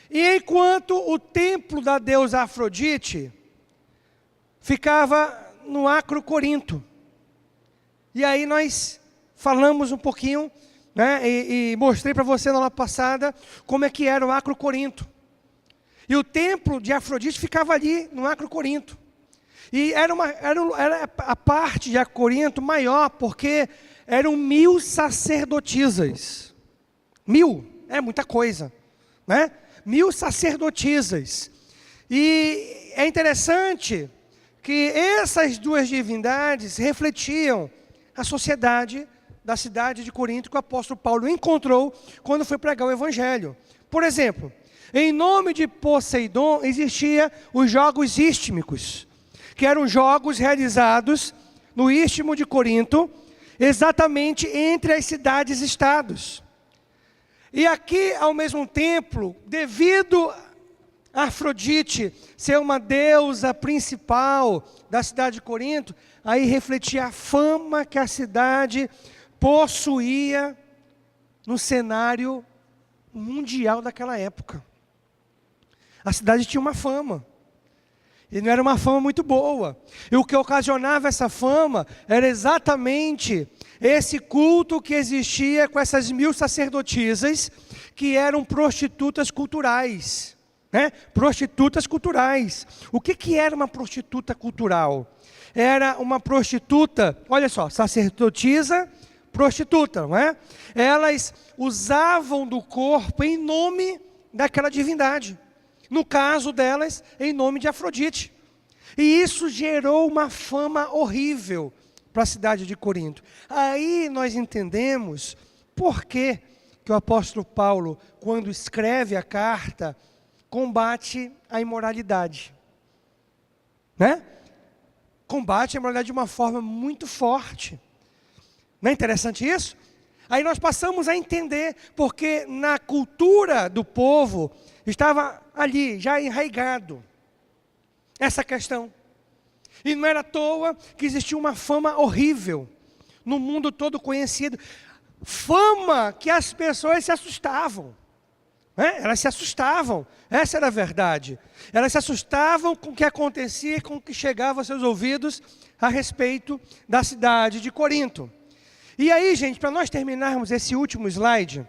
E enquanto o templo da deusa Afrodite ficava no Acro Corinto. E aí nós falamos um pouquinho, né, e mostrei para você na aula passada como é que era o Acro Corinto. E o templo de Afrodite ficava ali no Acro Corinto. E era a parte de Acro Corinto maior, porque eram 1000 sacerdotisas. 1000 é muita coisa, né? 1000 sacerdotisas. E é interessante que essas duas divindades refletiam a sociedade da cidade de Corinto que o apóstolo Paulo encontrou quando foi pregar o evangelho. Por exemplo, em nome de Poseidon existiam os jogos istmicos, que eram jogos realizados no Istmo de Corinto, exatamente entre as cidades-estados. E aqui, ao mesmo tempo, devido a Afrodite ser uma deusa principal da cidade de Corinto, aí refletia a fama que a cidade possuía no cenário mundial daquela época. A cidade tinha uma fama. E não era uma fama muito boa. E o que ocasionava essa fama era exatamente esse culto que existia com essas 1000 sacerdotisas, que eram prostitutas culturais. Né? Prostitutas culturais. O que era uma prostituta cultural? Era uma prostituta, olha só, sacerdotisa, prostituta, não é? Elas usavam do corpo em nome daquela divindade. No caso delas, em nome de Afrodite. E isso gerou uma fama horrível para a cidade de Corinto. Aí nós entendemos por que o apóstolo Paulo, quando escreve a carta, combate a imoralidade. Né? Combate a imoralidade de uma forma muito forte. Não é interessante isso? Aí nós passamos a entender, porque na cultura do povo estava ali, já enraizado, essa questão. E não era à toa que existia uma fama horrível, no mundo todo conhecido. Fama que as pessoas se assustavam. Né? Elas se assustavam, essa era a verdade. Elas se assustavam com o que acontecia, com o que chegava aos seus ouvidos a respeito da cidade de Corinto. E aí, gente, para nós terminarmos esse último slide,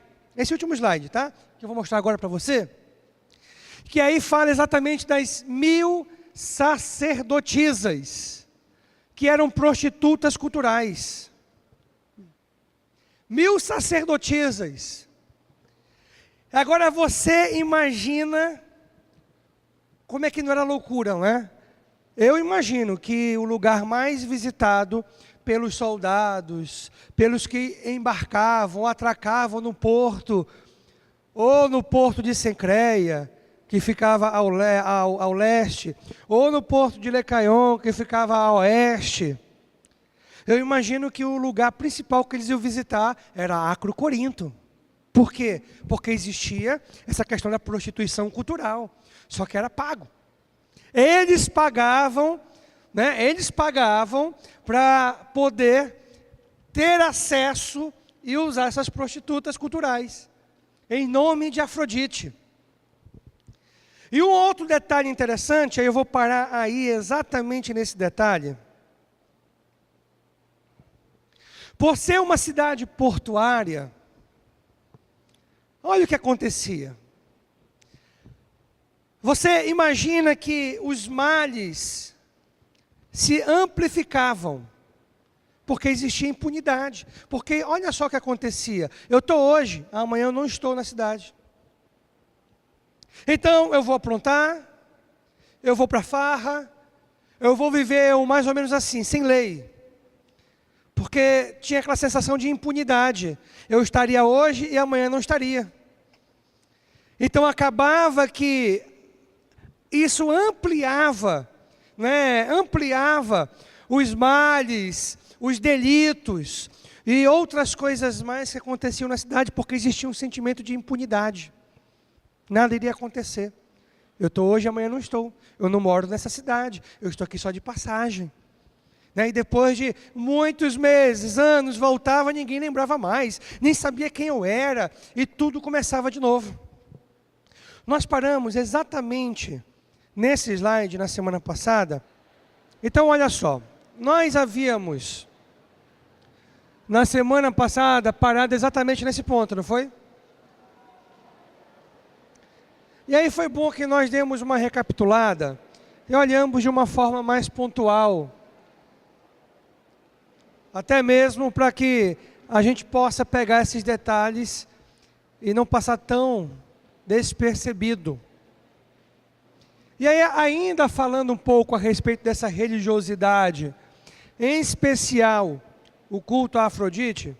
tá? Que eu vou mostrar agora para você, que aí fala exatamente das 1000 sacerdotisas, que eram prostitutas culturais. 1000 sacerdotisas. Agora você imagina como é que não era loucura, não é? Eu imagino que o lugar mais visitado pelos soldados, pelos que embarcavam, atracavam no porto, ou no porto de Cencreia, que ficava ao leste, ou no porto de Lecaion, que ficava a oeste. Eu imagino que o lugar principal que eles iam visitar era Acro Corinto. Por quê? Porque existia essa questão da prostituição cultural, só que era pago. Eles pagavam, né? Eles pagavam para poder ter acesso e usar essas prostitutas culturais, em nome de Afrodite. E um outro detalhe interessante, aí eu vou parar aí exatamente nesse detalhe. Por ser uma cidade portuária, olha o que acontecia. Você imagina que os males se amplificavam, porque existia impunidade. Porque olha só o que acontecia. Eu estou hoje, amanhã eu não estou na cidade. Então eu vou aprontar, eu vou para a farra, eu vou viver mais ou menos assim, sem lei. Porque tinha aquela sensação de impunidade. Eu estaria hoje e amanhã não estaria. Então acabava que isso ampliava, né? Ampliava os males, os delitos e outras coisas mais que aconteciam na cidade, porque existia um sentimento de impunidade. Nada iria acontecer. Eu estou hoje, amanhã não estou. Eu não moro nessa cidade. Eu estou aqui só de passagem. Né? E depois de muitos meses, anos, voltava, ninguém lembrava mais. Nem sabia quem eu era. E tudo começava de novo. Nós paramos exatamente nesse slide na semana passada. Então, olha só. Nós havíamos, na semana passada, parado exatamente nesse ponto, não foi? E aí foi bom que nós demos uma recapitulada e olhamos de uma forma mais pontual. Até mesmo para que a gente possa pegar esses detalhes e não passar tão despercebido. E aí, ainda falando um pouco a respeito dessa religiosidade, em especial o culto a Afrodite.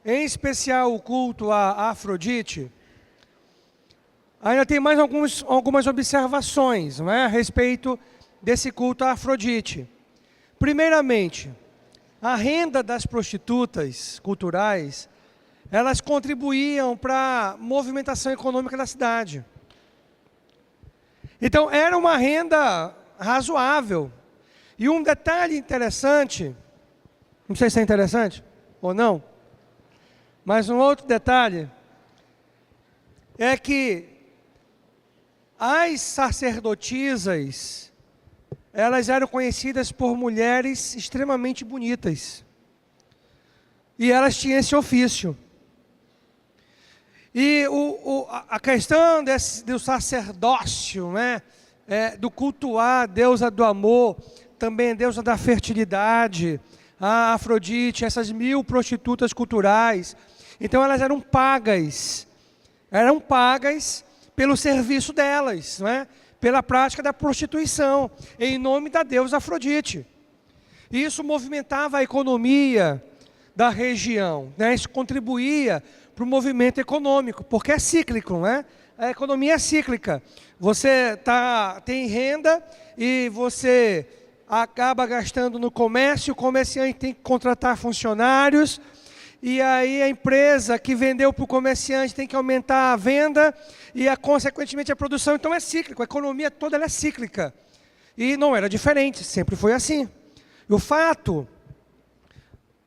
Em especial o culto a Afrodite, ainda tem mais algumas observações, não é, a respeito desse culto a Afrodite. Primeiramente, a renda das prostitutas culturais, elas contribuíam para a movimentação econômica da cidade. Então, era uma renda razoável. E um detalhe interessante, não sei se é interessante ou não, mas um outro detalhe é que as sacerdotisas, elas eram conhecidas por mulheres extremamente bonitas. E elas tinham esse ofício. E a questão do sacerdócio, né, do cultuar a deusa do amor, também a deusa da fertilidade, a Afrodite, essas 1000 prostitutas culturais. Então elas eram pagas pelo serviço delas, não é? Pela prática da prostituição, em nome da deusa Afrodite. Isso movimentava a economia da região, né? Isso contribuía para o movimento econômico, porque é cíclico, não é? A economia é cíclica. Você tem renda e você acaba gastando no comércio, o comerciante tem que contratar funcionários, e aí a empresa que vendeu para o comerciante tem que aumentar a venda e, consequentemente, a produção. Então é cíclico, a economia toda ela é cíclica. E não era diferente, sempre foi assim. E o fato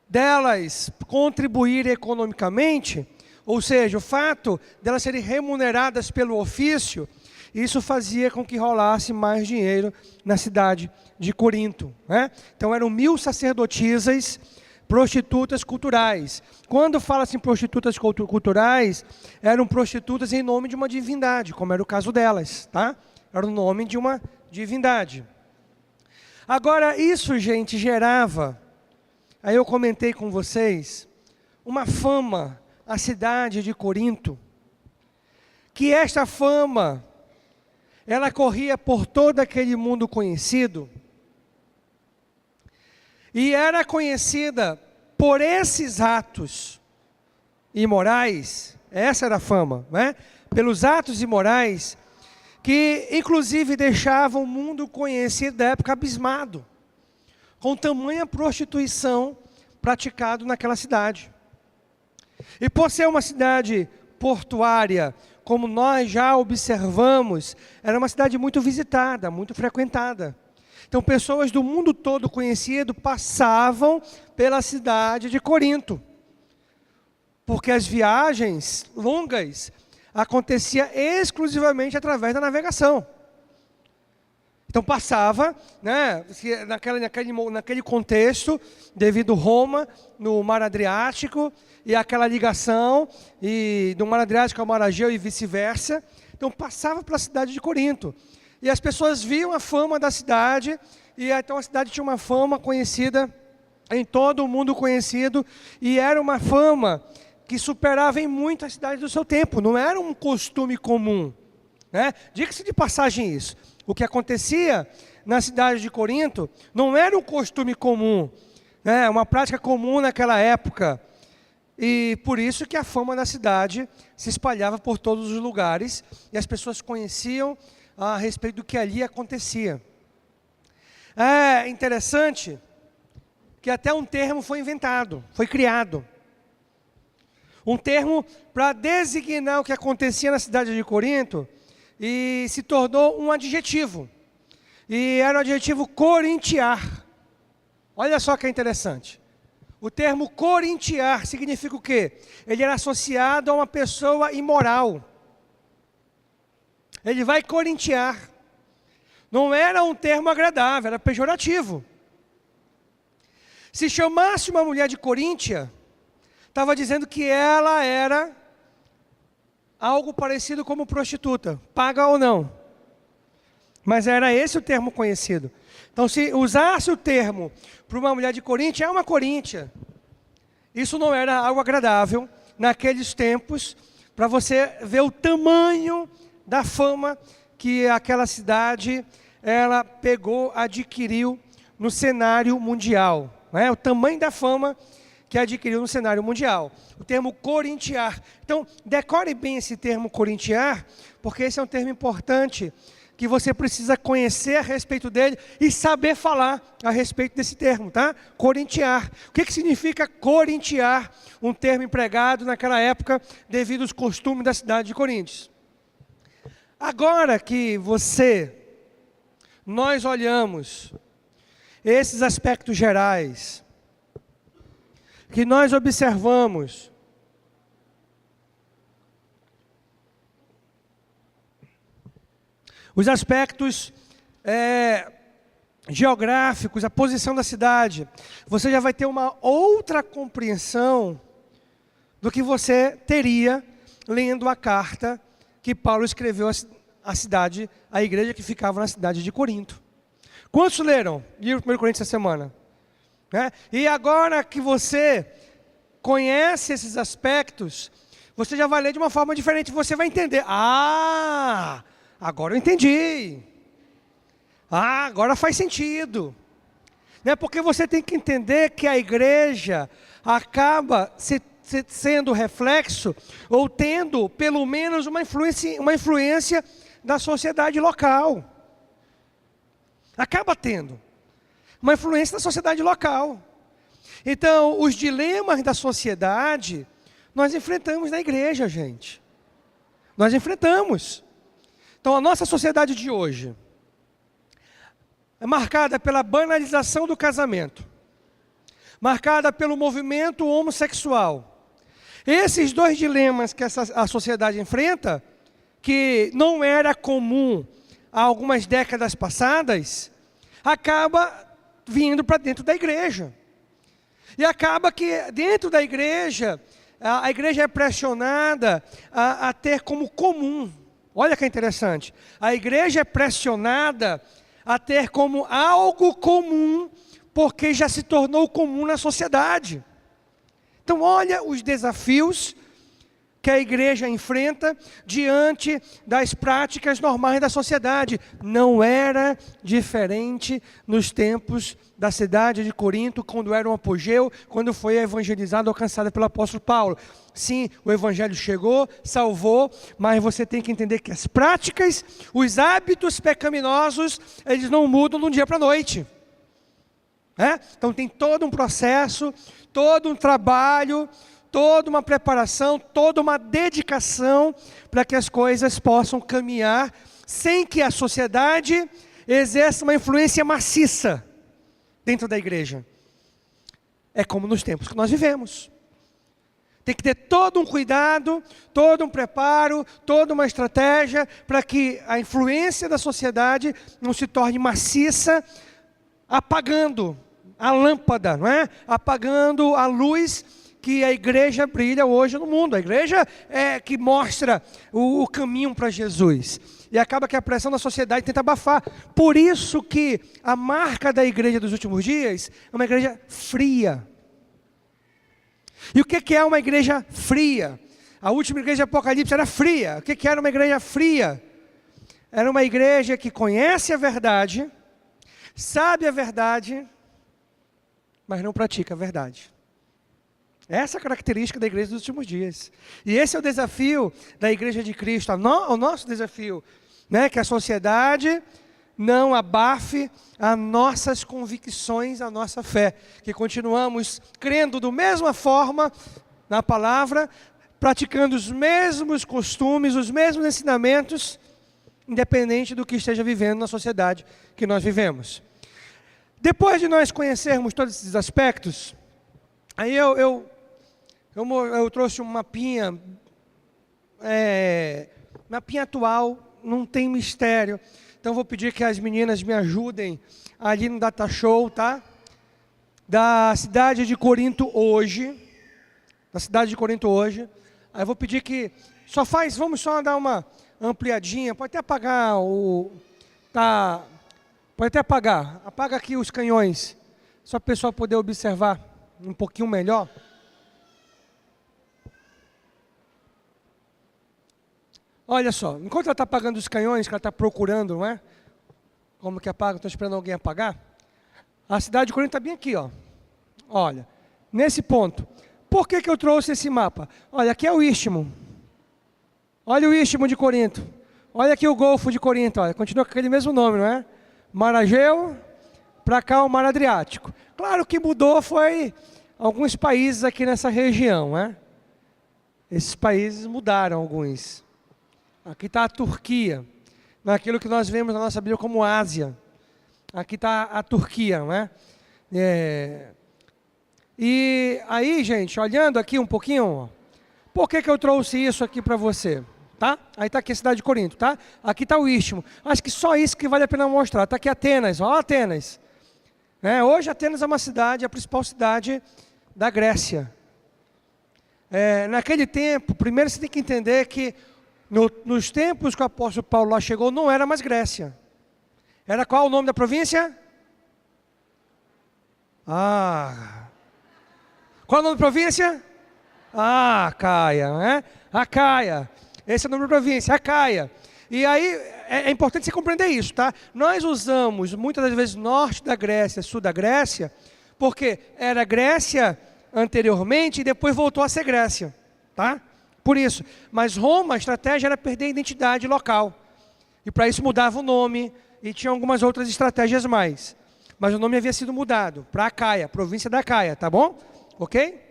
delas contribuírem economicamente, ou seja, o fato delas serem remuneradas pelo ofício, isso fazia com que rolasse mais dinheiro na cidade de Corinto, né? Então eram 1000 sacerdotisas, prostitutas culturais. Quando fala-se em prostitutas culturais, eram prostitutas em nome de uma divindade, como era o caso delas, tá? Era o nome de uma divindade. Agora, isso, gente, gerava, aí eu comentei com vocês, uma fama à cidade de Corinto, que esta fama, ela corria por todo aquele mundo conhecido, e era conhecida por esses atos imorais, essa era a fama, né? Pelos atos imorais, que inclusive deixavam o mundo conhecido da época abismado, com tamanha prostituição praticada naquela cidade. E por ser uma cidade portuária, como nós já observamos, era uma cidade muito visitada, muito frequentada. Então, pessoas do mundo todo conhecido passavam pela cidade de Corinto. Porque as viagens longas aconteciam exclusivamente através da navegação. Então, passava, né, naquele contexto, devido a Roma, no Mar Adriático, e aquela ligação do Mar Adriático ao Mar Egeu e vice-versa. Então, passava pela cidade de Corinto. E as pessoas viam a fama da cidade, e então a cidade tinha uma fama conhecida, em todo o mundo conhecido, e era uma fama que superava em muito a cidade do seu tempo, não era um costume comum, né? Diga-se de passagem isso. O que acontecia na cidade de Corinto não era um costume comum, né? Uma prática comum naquela época. E por isso que a fama da cidade se espalhava por todos os lugares e as pessoas conheciam a respeito do que ali acontecia. É interessante que até um termo foi inventado, foi criado. Um termo para designar o que acontecia na cidade de Corinto e se tornou um adjetivo. E era o adjetivo corintiar. Olha só que interessante. O termo corintiar significa o quê? Ele era associado a uma pessoa imoral. Ele vai corintiar. Não era um termo agradável, era pejorativo. Se chamasse uma mulher de Coríntia, estava dizendo que ela era algo parecido como prostituta, paga ou não. Mas era esse o termo conhecido. Então, se usasse o termo para uma mulher de Coríntia, é uma coríntia. Isso não era algo agradável naqueles tempos, para você ver o tamanho da fama que aquela cidade ela pegou, adquiriu no cenário mundial. Né? O tamanho da fama que adquiriu no cenário mundial. O termo corintiar. Então, decore bem esse termo corintiar, porque esse é um termo importante, que você precisa conhecer a respeito dele e saber falar a respeito desse termo, tá? Corintiar. O que significa corintiar? Um termo empregado naquela época devido aos costumes da cidade de Coríntios. Agora que nós olhamos esses aspectos gerais, que nós observamos os aspectos geográficos, a posição da cidade, você já vai ter uma outra compreensão do que você teria lendo a carta que Paulo escreveu à cidade, à igreja que ficava na cidade de Corinto. Quantos leram livro 1 Coríntios essa semana? E agora que você conhece esses aspectos, você já vai ler de uma forma diferente, você vai entender. Agora eu entendi. Agora faz sentido. Porque você tem que entender que a igreja acaba sendo reflexo, ou tendo pelo menos uma influência da sociedade local. Acaba tendo uma influência da sociedade local. Então, os dilemas da sociedade, nós enfrentamos na igreja, gente. Nós enfrentamos. Então, a nossa sociedade de hoje é marcada pela banalização do casamento, marcada pelo movimento homossexual. Esses dois dilemas que a sociedade enfrenta, que não era comum há algumas décadas passadas, acaba vindo para dentro da igreja. E acaba que dentro da igreja, a igreja é pressionada a ter como comum. Olha que interessante. A igreja é pressionada a ter como algo comum, porque já se tornou comum na sociedade. Então olha os desafios que a igreja enfrenta diante das práticas normais da sociedade. Não era diferente nos tempos da cidade de Corinto, quando era um apogeu, quando foi evangelizada, alcançada pelo apóstolo Paulo. Sim, o evangelho chegou, salvou, mas você tem que entender que as práticas, os hábitos pecaminosos, eles não mudam de um dia para a noite. Então tem todo um processo, todo um trabalho, toda uma preparação, toda uma dedicação para que as coisas possam caminhar sem que a sociedade exerça uma influência maciça dentro da igreja. É como nos tempos que nós vivemos. Tem que ter todo um cuidado, todo um preparo, toda uma estratégia para que a influência da sociedade não se torne maciça, apagando a lâmpada, não é? Apagando a luz que a igreja brilha hoje no mundo. A igreja é que mostra o caminho para Jesus. E acaba que a pressão da sociedade tenta abafar. Por isso que a marca da igreja dos últimos dias é uma igreja fria. E o que é uma igreja fria? A última igreja de Apocalipse era fria. O que era uma igreja fria? Era uma igreja que conhece a verdade, sabe a verdade, mas não pratica a verdade. Essa é a característica da igreja dos últimos dias. E esse é o desafio da igreja de Cristo, o nosso desafio, né? Que a sociedade não abafe as nossas convicções, a nossa fé. Que continuamos crendo da mesma forma na palavra, praticando os mesmos costumes, os mesmos ensinamentos, independente do que esteja vivendo na sociedade que nós vivemos. Depois de nós conhecermos todos esses aspectos, aí eu trouxe um mapinha, mapinha atual, não tem mistério. Então vou pedir que as meninas me ajudem ali no Data Show, tá? Da cidade de Corinto hoje. Da cidade de Corinto hoje. Aí eu vou pedir que, vamos só dar uma ampliadinha, pode até apagar pode até apaga aqui os canhões, só para o pessoal poder observar um pouquinho melhor. Olha só, enquanto ela está apagando os canhões, que ela está procurando, não é? Como que apaga, estou esperando alguém apagar. A cidade de Corinto está bem aqui, ó. Olha, nesse ponto. Por que eu trouxe esse mapa? Olha, aqui é o Istmo. Olha o Istmo de Corinto. Olha aqui o Golfo de Corinto, olha, continua com aquele mesmo nome, não é? Mar Egeu, para cá o Mar Adriático. Claro que mudou foi alguns países aqui nessa região, né? Esses países mudaram alguns. Aqui está a Turquia, naquilo que nós vemos na nossa Bíblia como Ásia. Aqui está a Turquia, não é? E aí, gente, olhando aqui um pouquinho, ó, por que eu trouxe isso aqui para você? Tá? Aí está aqui a cidade de Corinto, tá? Aqui está o Istmo. Acho que só isso que vale a pena mostrar. Está aqui Atenas, ó Atenas. Hoje Atenas é uma cidade, a principal cidade da Grécia. Naquele tempo, primeiro você tem que entender que nos tempos que o apóstolo Paulo lá chegou, não era mais Grécia. Era qual o nome da província? Qual é o nome da província? Acaia, né? Acaia. Esse é o nome da província, Acaia. E aí, é importante você compreender isso, tá? Nós usamos, muitas das vezes, norte da Grécia, sul da Grécia, porque era Grécia anteriormente e depois voltou a ser Grécia, tá? Por isso. Mas Roma, a estratégia era perder a identidade local. E para isso mudava o nome e tinha algumas outras estratégias mais. Mas o nome havia sido mudado para Acaia, província da Acaia, tá bom? Ok?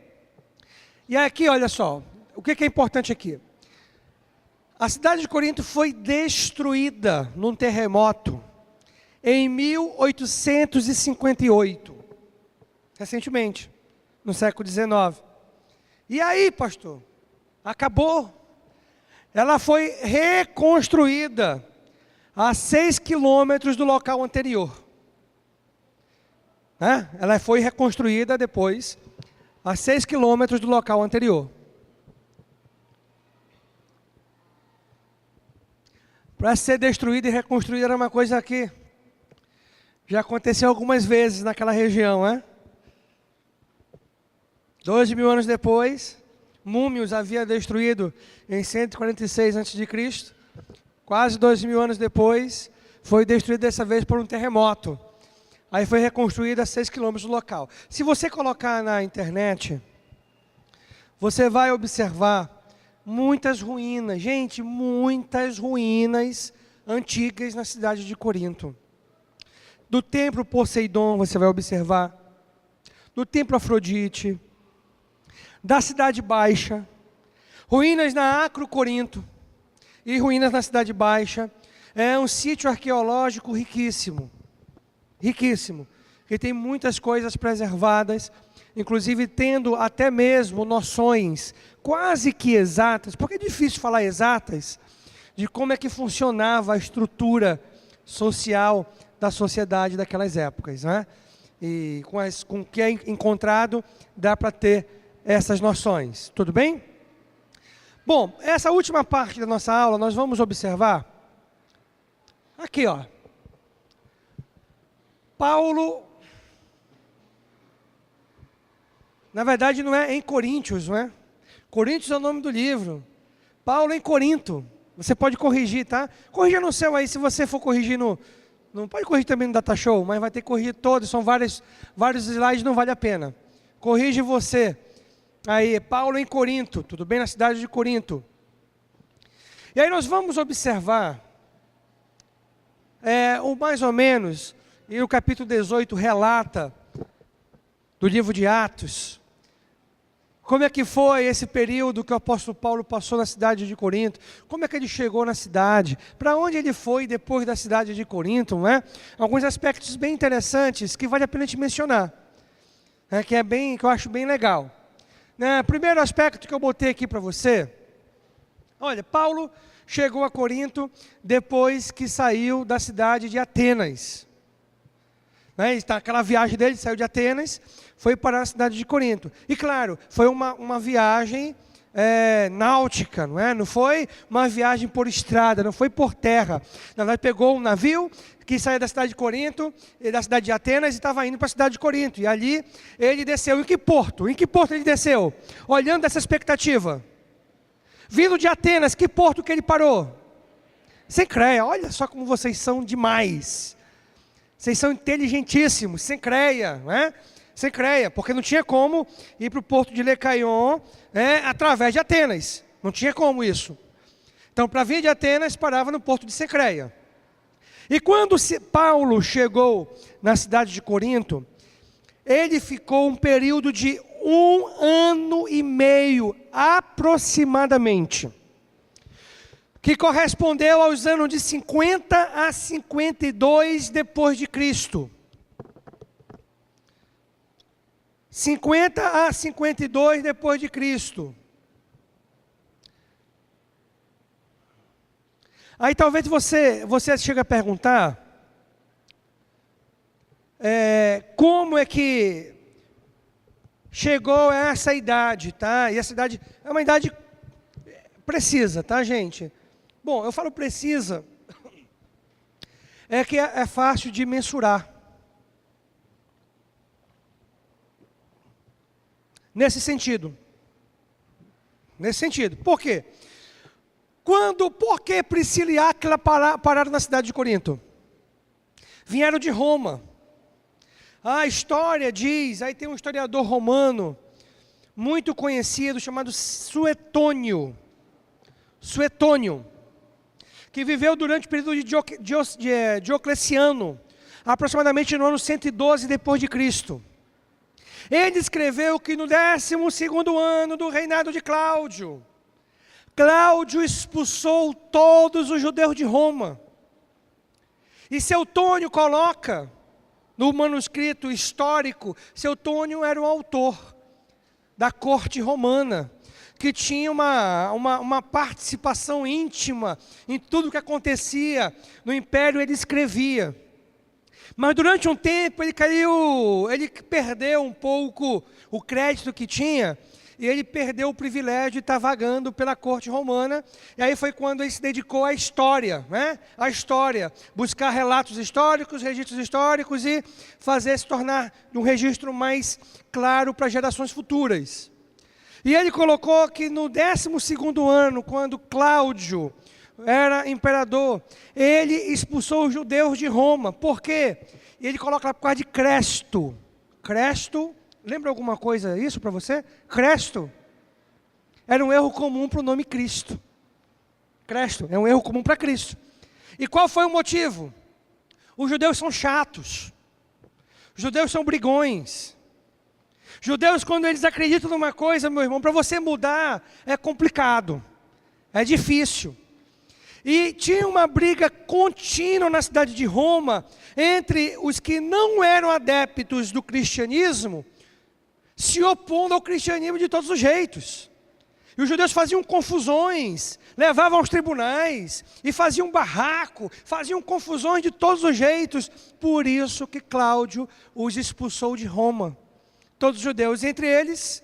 E aqui, olha só, o que é importante aqui? A cidade de Corinto foi destruída num terremoto em 1858, recentemente, no século XIX. E aí, pastor, acabou. Ela foi reconstruída a 6 quilômetros do local anterior. Ela foi reconstruída depois a 6 quilômetros do local anterior. Para ser destruída e reconstruída era uma coisa que já aconteceu algumas vezes naquela região, 2.000 anos depois, Múmios havia destruído em 146 a.C., quase 2.000 anos depois, foi destruído dessa vez por um terremoto. Aí foi reconstruída a 6 quilômetros do local. Se você colocar na internet, você vai observar muitas ruínas, gente, muitas ruínas antigas na cidade de Corinto. Do templo Poseidon, você vai observar, do templo Afrodite, da cidade baixa, ruínas na Acro Corinto e ruínas na cidade baixa. É um sítio arqueológico riquíssimo, riquíssimo, que tem muitas coisas preservadas, inclusive tendo até mesmo noções quase que exatas, porque é difícil falar exatas, de como é que funcionava a estrutura social da sociedade daquelas épocas, né? E com o que é encontrado, dá para ter essas noções, tudo bem? Bom, essa última parte da nossa aula, nós vamos observar, aqui ó, Paulo, na verdade não é em Coríntios, não é? Coríntios é o nome do livro. Paulo em Corinto, Você pode corrigir, tá? Corrija no seu aí, se você for corrigir no... Não pode corrigir também no DataShow, mas vai ter que corrigir todos, são vários slides, não vale a pena. Corrige você. Aí, Paulo em Corinto, tudo bem? Na cidade de Corinto. E aí nós vamos observar, o mais ou menos, e o capítulo 18 relata, do livro de Atos, como é que foi esse período que o apóstolo Paulo passou na cidade de Corinto, como é que ele chegou na cidade, para onde ele foi depois da cidade de Corinto, não é? Alguns aspectos bem interessantes que vale a pena te mencionar, que eu acho bem legal. Primeiro aspecto que eu botei aqui para você, olha, Paulo chegou a Corinto depois que saiu da cidade de Atenas. Aquela viagem dele, saiu de Atenas, foi para a cidade de Corinto. E claro, foi uma viagem náutica, não é? Não foi uma viagem por estrada, não foi por terra. Na verdade, pegou um navio que saía da cidade de Corinto, da cidade de Atenas, e estava indo para a cidade de Corinto. E ali ele desceu. Em que porto? Em que porto ele desceu? Olhando essa expectativa. Vindo de Atenas, que porto que ele parou? Cencreia. Olha só como vocês são demais. Vocês são inteligentíssimos. Cencreia, não é? Cencreia, porque não tinha como ir para o porto de Lecaion através de Atenas. Não tinha como isso. Então, para vir de Atenas, parava no porto de Cencreia. E quando Paulo chegou na cidade de Corinto, ele ficou um período de 1 ano e meio, aproximadamente, que correspondeu aos anos de 50 a 52 depois de Cristo. 50 a 52 depois de Cristo. Aí talvez você chegue a perguntar, como é que chegou a essa idade, tá? E essa idade é uma idade precisa, tá, gente? Bom, eu falo precisa, que é fácil de mensurar. Nesse sentido. Por quê? Por que Priscila e Áquila pararam na cidade de Corinto? Vieram de Roma. A história diz, aí tem um historiador romano, muito conhecido, chamado Suetônio, que viveu durante o período de Diocleciano, aproximadamente no ano 112 depois de Cristo. Ele escreveu que no 12º ano do reinado de Cláudio expulsou todos os judeus de Roma. E Suetônio coloca no manuscrito histórico, Suetônio era o autor da corte romana, que tinha uma participação íntima em tudo que acontecia no império, ele escrevia. Mas durante um tempo ele perdeu um pouco o crédito que tinha, e ele perdeu o privilégio de estar vagando pela corte romana, e aí foi quando ele se dedicou à história, A história, buscar relatos históricos, registros históricos, e fazer se tornar um registro mais claro para gerações futuras. E ele colocou que no 12º ano, quando Cláudio era imperador, ele expulsou os judeus de Roma. Por quê? E ele coloca lá por causa de Cresto. Cresto, lembra alguma coisa isso para você? Cresto era um erro comum para o nome Cristo. Cresto é um erro comum para Cristo. E qual foi o motivo? Os judeus são chatos. Os judeus são brigões. Judeus, quando eles acreditam numa coisa, meu irmão, para você mudar é complicado, é difícil. E tinha uma briga contínua na cidade de Roma entre os que não eram adeptos do cristianismo, se opondo ao cristianismo de todos os jeitos. E os judeus faziam confusões, levavam aos tribunais, e faziam barraco, faziam confusões de todos os jeitos. Por isso que Cláudio os expulsou de Roma. Todos os judeus, entre eles,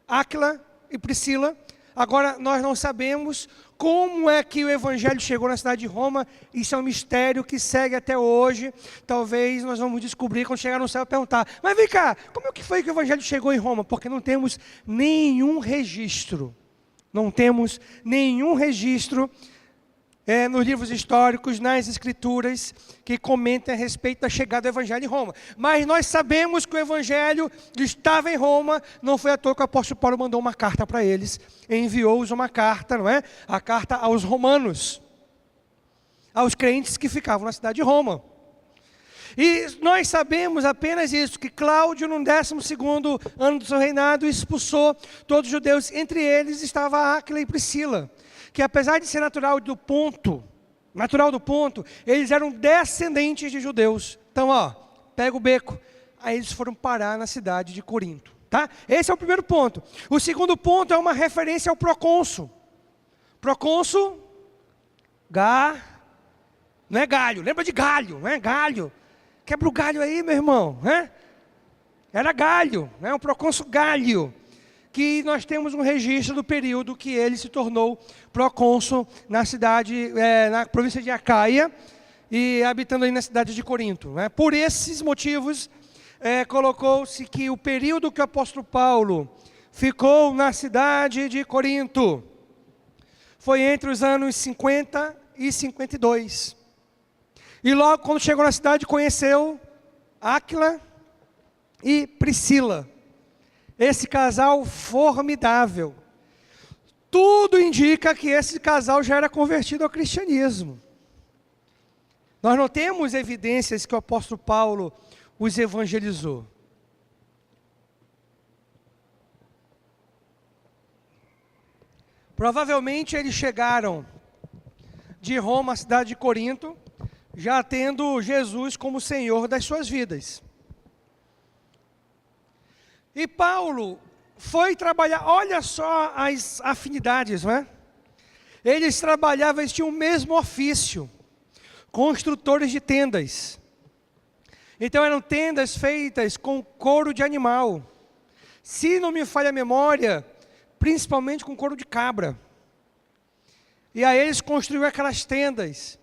Áquila e Priscila. Agora, nós não sabemos como é que o evangelho chegou na cidade de Roma. Isso é um mistério que segue até hoje. Talvez nós vamos descobrir quando chegar no céu e perguntar: mas vem cá, como é que foi que o evangelho chegou em Roma? Porque não temos nenhum registro. Não temos nenhum registro nos livros históricos, nas escrituras, que comentam a respeito da chegada do evangelho em Roma. Mas nós sabemos que o evangelho estava em Roma, não foi à toa que o apóstolo Paulo mandou uma carta para eles, enviou-os uma carta, não é? A carta aos romanos, aos crentes que ficavam na cidade de Roma. E nós sabemos apenas isso, que Cláudio, no 12º ano do seu reinado, expulsou todos os judeus. Entre eles estava Áquila e Priscila, que apesar de ser natural do Ponto, eles eram descendentes de judeus. Então, pega o beco. Aí eles foram parar na cidade de Corinto. Tá? Esse é o primeiro ponto. O segundo ponto é uma referência ao procônsul. Procônsul, não é galho, lembra de galho, não é galho. Quebra o galho aí, meu irmão. Né? Era Galho, né? O procônsul Galho, que nós temos um registro do período que ele se tornou procônsul na cidade, na província de Acaia, e habitando aí na cidade de Corinto. Né? Por esses motivos, colocou-se que o período que o apóstolo Paulo ficou na cidade de Corinto foi entre os anos 50 e 52. E logo quando chegou na cidade, conheceu Áquila e Priscila. Esse casal formidável. Tudo indica que esse casal já era convertido ao cristianismo. Nós não temos evidências que o apóstolo Paulo os evangelizou. Provavelmente eles chegaram de Roma à cidade de Corinto, já tendo Jesus como Senhor das suas vidas. E Paulo foi trabalhar, olha só as afinidades, não é? Eles trabalhavam, eles tinham o mesmo ofício, construtores de tendas. Então eram tendas feitas com couro de animal. Se não me falha a memória, principalmente com couro de cabra. E aí eles construíram aquelas tendas.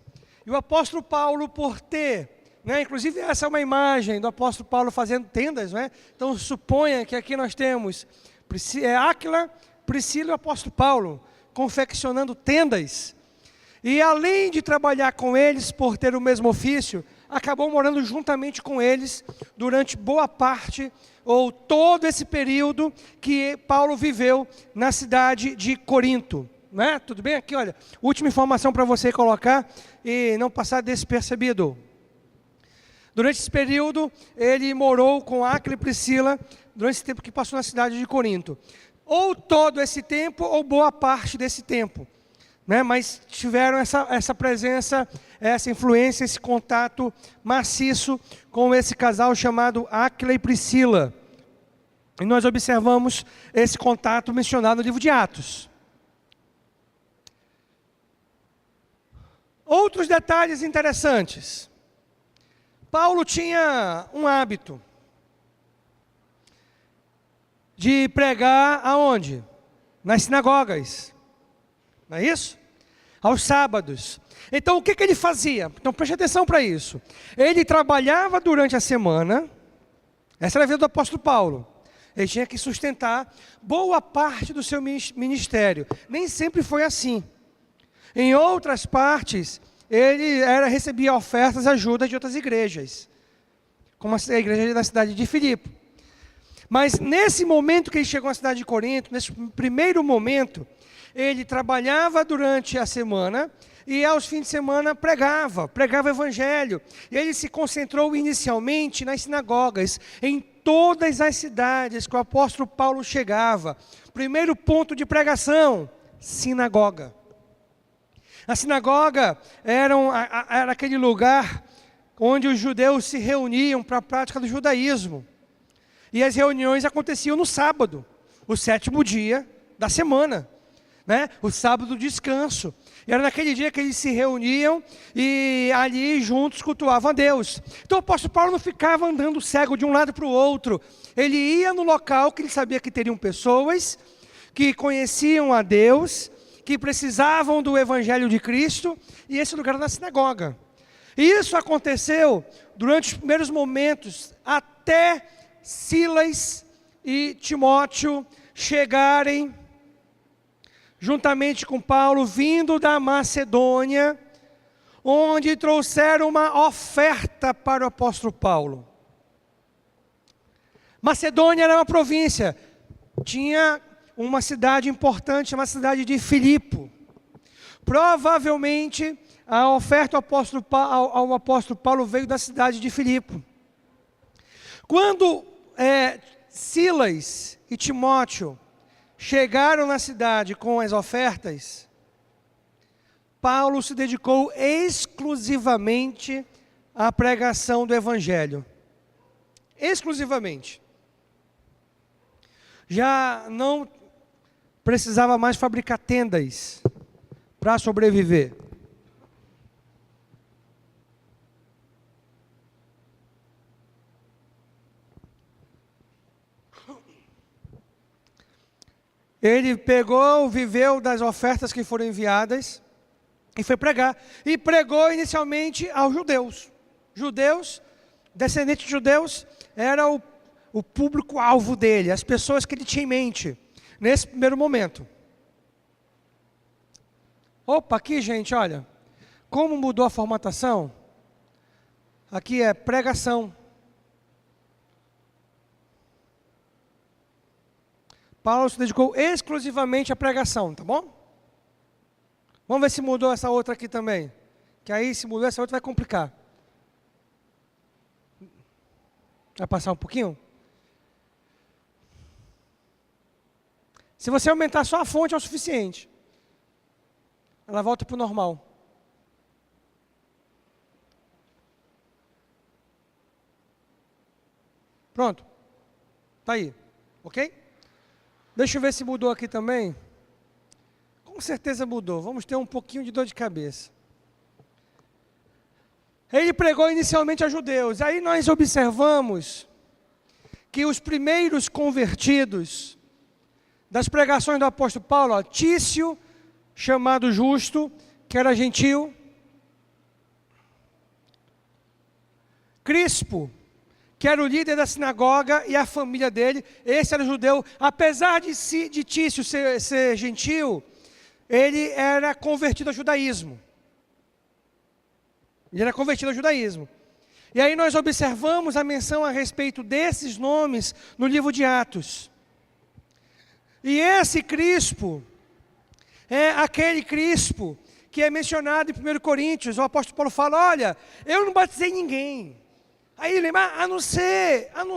E o apóstolo Paulo, por ter, inclusive essa é uma imagem do apóstolo Paulo fazendo tendas, então suponha que aqui nós temos Áquila, Priscila e o apóstolo Paulo confeccionando tendas. E além de trabalhar com eles por ter o mesmo ofício, acabou morando juntamente com eles durante boa parte, ou todo esse período que Paulo viveu na cidade de Corinto. Tudo bem? Aqui, olha, última informação para você colocar e não passar despercebido. Durante esse período, ele morou com Áquila e Priscila, durante esse tempo que passou na cidade de Corinto. Ou todo esse tempo, ou boa parte desse tempo. Mas tiveram essa presença, essa influência, esse contato maciço com esse casal chamado Áquila e Priscila. E nós observamos esse contato mencionado no livro de Atos. Outros detalhes interessantes. Paulo tinha um hábito de pregar aonde? Nas sinagogas. Não é isso? Aos sábados. Então o que ele fazia? Então preste atenção para isso. Ele trabalhava durante a semana. Essa era a vida do apóstolo Paulo. Ele tinha que sustentar boa parte do seu ministério. Nem sempre foi assim. Em outras partes, ele recebia ofertas, ajuda de outras igrejas, como a igreja da cidade de Filipe. Mas nesse momento que ele chegou na cidade de Corinto, nesse primeiro momento, ele trabalhava durante a semana e aos fins de semana pregava o evangelho. E ele se concentrou inicialmente nas sinagogas, em todas as cidades que o apóstolo Paulo chegava. Primeiro ponto de pregação, sinagoga. A sinagoga era aquele lugar onde os judeus se reuniam para a prática do judaísmo. E as reuniões aconteciam no sábado, o 7º dia da semana, o sábado do descanso. E era naquele dia que eles se reuniam e ali juntos cultuavam a Deus. Então o apóstolo Paulo não ficava andando cego de um lado para o outro. Ele ia no local que ele sabia que teriam pessoas que conheciam a Deus, que precisavam do Evangelho de Cristo, e esse lugar era na sinagoga. E isso aconteceu durante os primeiros momentos, até Silas e Timóteo chegarem juntamente com Paulo, vindo da Macedônia, onde trouxeram uma oferta para o apóstolo Paulo. Macedônia era uma província, tinha uma cidade importante, uma cidade de Filipo. Provavelmente, a oferta ao apóstolo Paulo veio da cidade de Filipo. Quando Silas e Timóteo chegaram na cidade com as ofertas, Paulo se dedicou exclusivamente à pregação do Evangelho. Exclusivamente. Já não precisava mais fabricar tendas para sobreviver. Ele viveu das ofertas que foram enviadas e foi pregar. E pregou inicialmente aos judeus. Judeus, descendentes de judeus, era o público-alvo dele, as pessoas que ele tinha em mente, nesse primeiro momento. Opa, aqui gente, olha, como mudou a formatação? Aqui é pregação. Paulo se dedicou exclusivamente à pregação, tá bom? Vamos ver se mudou essa outra aqui também. Que aí, se mudou essa outra, vai complicar. Vai passar um pouquinho? Se você aumentar só a fonte é o suficiente. Ela volta para o normal. Pronto. Tá aí. Ok? Deixa eu ver se mudou aqui também. Com certeza mudou. Vamos ter um pouquinho de dor de cabeça. Ele pregou inicialmente a judeus. Aí nós observamos que os primeiros convertidos das pregações do apóstolo Paulo, Tício, chamado Justo, que era gentil, Crispo, que era o líder da sinagoga, e a família dele, esse era judeu. Apesar de Tício ser gentil, ele era convertido ao judaísmo. Ele era convertido ao judaísmo. E aí nós observamos a menção a respeito desses nomes no livro de Atos. E esse Crispo é aquele Crispo que é mencionado em 1 Coríntios. O apóstolo Paulo fala, olha, eu não batizei ninguém. Aí ele lembra, a não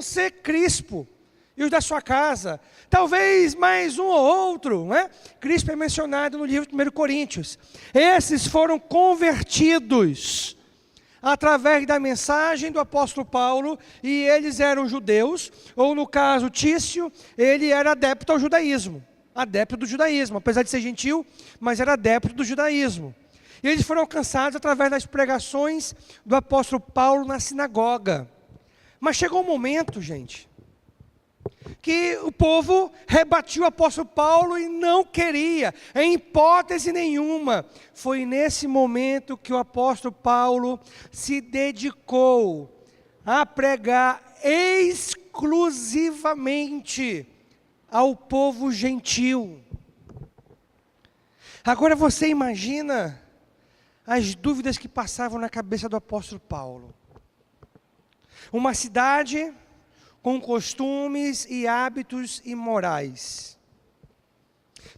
ser Crispo e os da sua casa. Talvez mais um ou outro, né? Crispo é mencionado no livro de 1 Coríntios. Esses foram convertidos através da mensagem do apóstolo Paulo, e eles eram judeus, ou no caso Tício, ele era adepto ao judaísmo. Adepto do judaísmo, apesar de ser gentil, mas era adepto do judaísmo. E eles foram alcançados através das pregações do apóstolo Paulo na sinagoga. Mas chegou um momento, gente, que o povo rebatiu o apóstolo Paulo e não queria, em hipótese nenhuma. Foi nesse momento que o apóstolo Paulo se dedicou a pregar exclusivamente ao povo gentil. Agora você imagina as dúvidas que passavam na cabeça do apóstolo Paulo. Uma cidade com costumes e hábitos imorais.